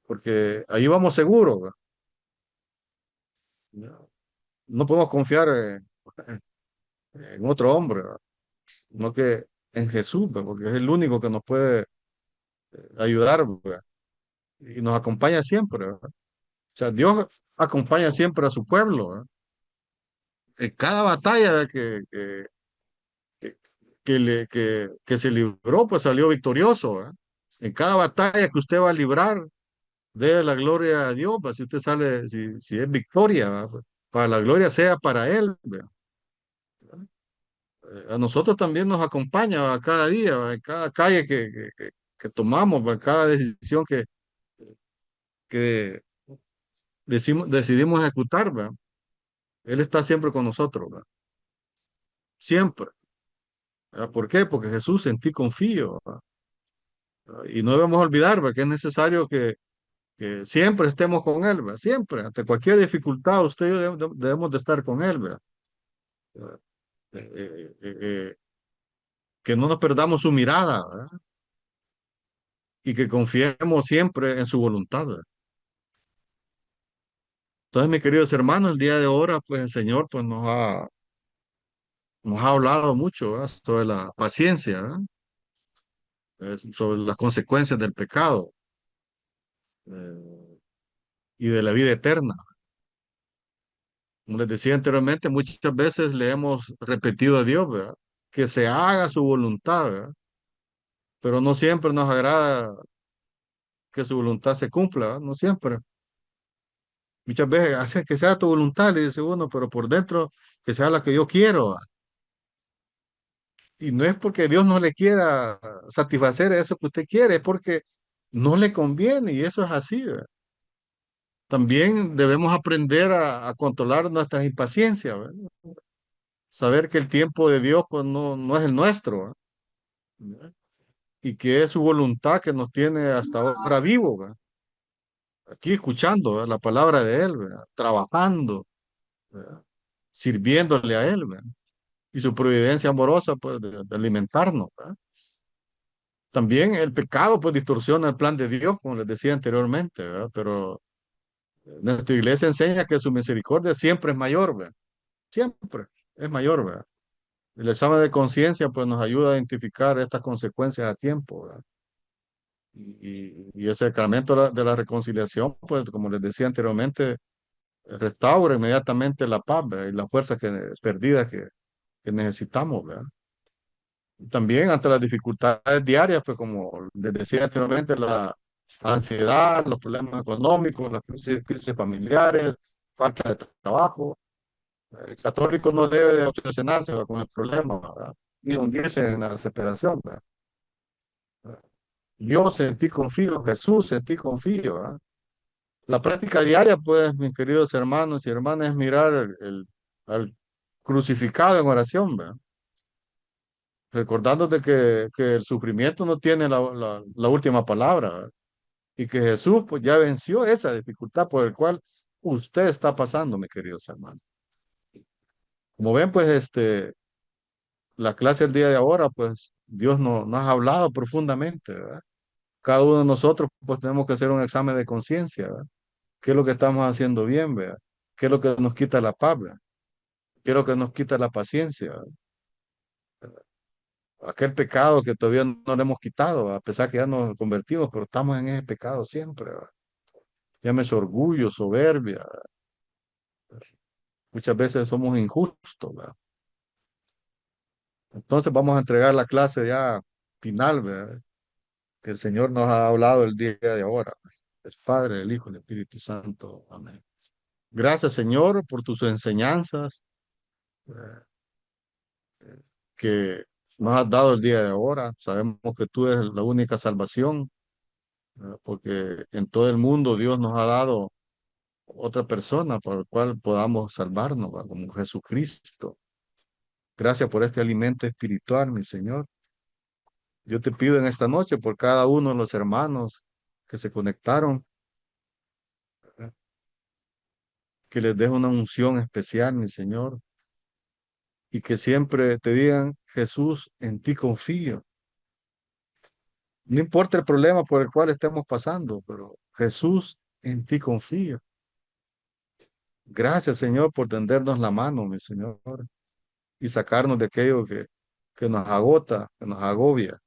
Porque ahí vamos seguros, ¿verdad? No podemos confiar en otro hombre, ¿verdad? No que en Jesús, ¿verdad? Porque es el único que nos puede ayudar, ¿verdad? Y nos acompaña siempre, ¿verdad? O sea, Dios acompaña siempre a su pueblo, ¿verdad? En cada batalla, ¿verdad? Que, que se libró, pues salió victorioso, ¿verdad? En cada batalla que usted va a librar, dé la gloria a Dios, ¿verdad? Si usted sale, si es victoria, ¿verdad? Pues, para la gloria sea para Él, ¿verdad? A nosotros también nos acompaña, ¿verdad? Cada día, ¿verdad? En cada calle que tomamos, ¿verdad? Cada decisión que decidimos ejecutar, ¿verdad? Él está siempre con nosotros, ¿verdad? Siempre. ¿Verdad? ¿Por qué? Porque Jesús, en ti confío, ¿verdad? Y no debemos olvidar, ¿verdad? Que es necesario que siempre estemos con Él, ¿verdad? Siempre, ante cualquier dificultad, usted y yo debemos de estar con Él, ¿verdad? Eh, eh, eh, eh, que no nos perdamos su mirada, ¿verdad? Y que confiemos siempre en su voluntad, ¿verdad? Entonces, mis queridos hermanos, el día de ahora, pues el Señor pues, nos ha hablado mucho, ¿verdad? Sobre la paciencia, ¿verdad? Sobre las consecuencias del pecado y de la vida eterna. Como les decía anteriormente, muchas veces le hemos repetido a Dios, ¿verdad? Que se haga su voluntad, ¿verdad? Pero no siempre nos agrada que su voluntad se cumpla, ¿verdad? No siempre. Muchas veces hace que sea tu voluntad, le dice uno, pero por dentro que sea la que yo quiero, ¿verdad? Y no es porque Dios no le quiera satisfacer eso que usted quiere, es porque no le conviene y eso es así, ¿verdad? También debemos aprender a controlar nuestras impaciencias, ¿verdad? Saber que el tiempo de Dios pues, no es el nuestro, ¿verdad? Y que es su voluntad que nos tiene hasta ahora vivos, ¿verdad? Aquí escuchando, ¿verdad? La palabra de Él, ¿verdad? Trabajando, ¿verdad? Sirviéndole a Él, ¿verdad? Y su providencia amorosa pues, de alimentarnos, ¿verdad? También el pecado pues distorsiona el plan de Dios, como les decía anteriormente, ¿verdad? Pero nuestra iglesia enseña que su misericordia siempre es mayor, ¿verdad? Siempre es mayor, ¿verdad? El examen de conciencia pues nos ayuda a identificar estas consecuencias a tiempo, ¿verdad? Y el sacramento de la reconciliación, pues como les decía anteriormente, restaura inmediatamente la paz, ¿verdad? Y las fuerzas perdidas que necesitamos, ¿verdad? También ante las dificultades diarias, pues como les decía anteriormente, la ansiedad, los problemas económicos, las crisis familiares, falta de trabajo. El católico no debe de obsesionarse, ¿verdad? Con el problema, ¿verdad? Ni hundirse en la desesperación, ¿verdad? Dios, en ti confío, Jesús, en ti confío, ¿verdad? La práctica diaria, pues, mis queridos hermanos y hermanas, es mirar al crucificado en oración, ¿verdad? Recordando de que el sufrimiento no tiene la última palabra, ¿verdad? Y que Jesús pues ya venció esa dificultad por el cual usted está pasando, mis queridos hermanos. Como ven, pues la clase del día de ahora, pues Dios nos ha hablado profundamente, ¿verdad? Cada uno de nosotros pues tenemos que hacer un examen de conciencia, ¿verdad? ¿Qué es lo que estamos haciendo bien, ¿verdad? ¿Qué es lo que nos quita la paz, ¿verdad? ¿Qué es lo que nos quita la paciencia, ¿verdad? Aquel pecado que todavía no le hemos quitado, a pesar que ya nos convertimos, pero estamos en ese pecado siempre, ¿verdad? Llámese orgullo, soberbia. Muchas veces somos injustos, ¿verdad? Entonces vamos a entregar la clase ya final, ¿verdad? Que el Señor nos ha hablado el día de ahora. El Padre, el Hijo, el Espíritu Santo. Amén. Gracias, Señor, por tus enseñanzas que nos has dado el día de ahora. Sabemos que tú eres la única salvación, porque en todo el mundo Dios nos ha dado otra persona por la cual podamos salvarnos, ¿verdad? Como Jesucristo. Gracias por este alimento espiritual, mi Señor. Yo te pido en esta noche por cada uno de los hermanos que se conectaron, ¿verdad? Que les des una unción especial, mi Señor, y que siempre te digan, Jesús, en ti confío. No importa el problema por el cual estemos pasando, pero Jesús, en ti confío. Gracias, Señor, por tendernos la mano, mi Señor, y sacarnos de aquello que nos agota, que nos agobia.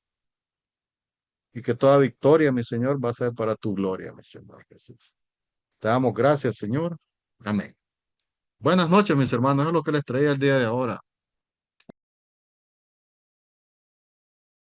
Y que toda victoria, mi Señor, va a ser para tu gloria, mi Señor Jesús. Te damos gracias, Señor. Amén. Buenas noches, mis hermanos. Eso es lo que les traía el día de ahora.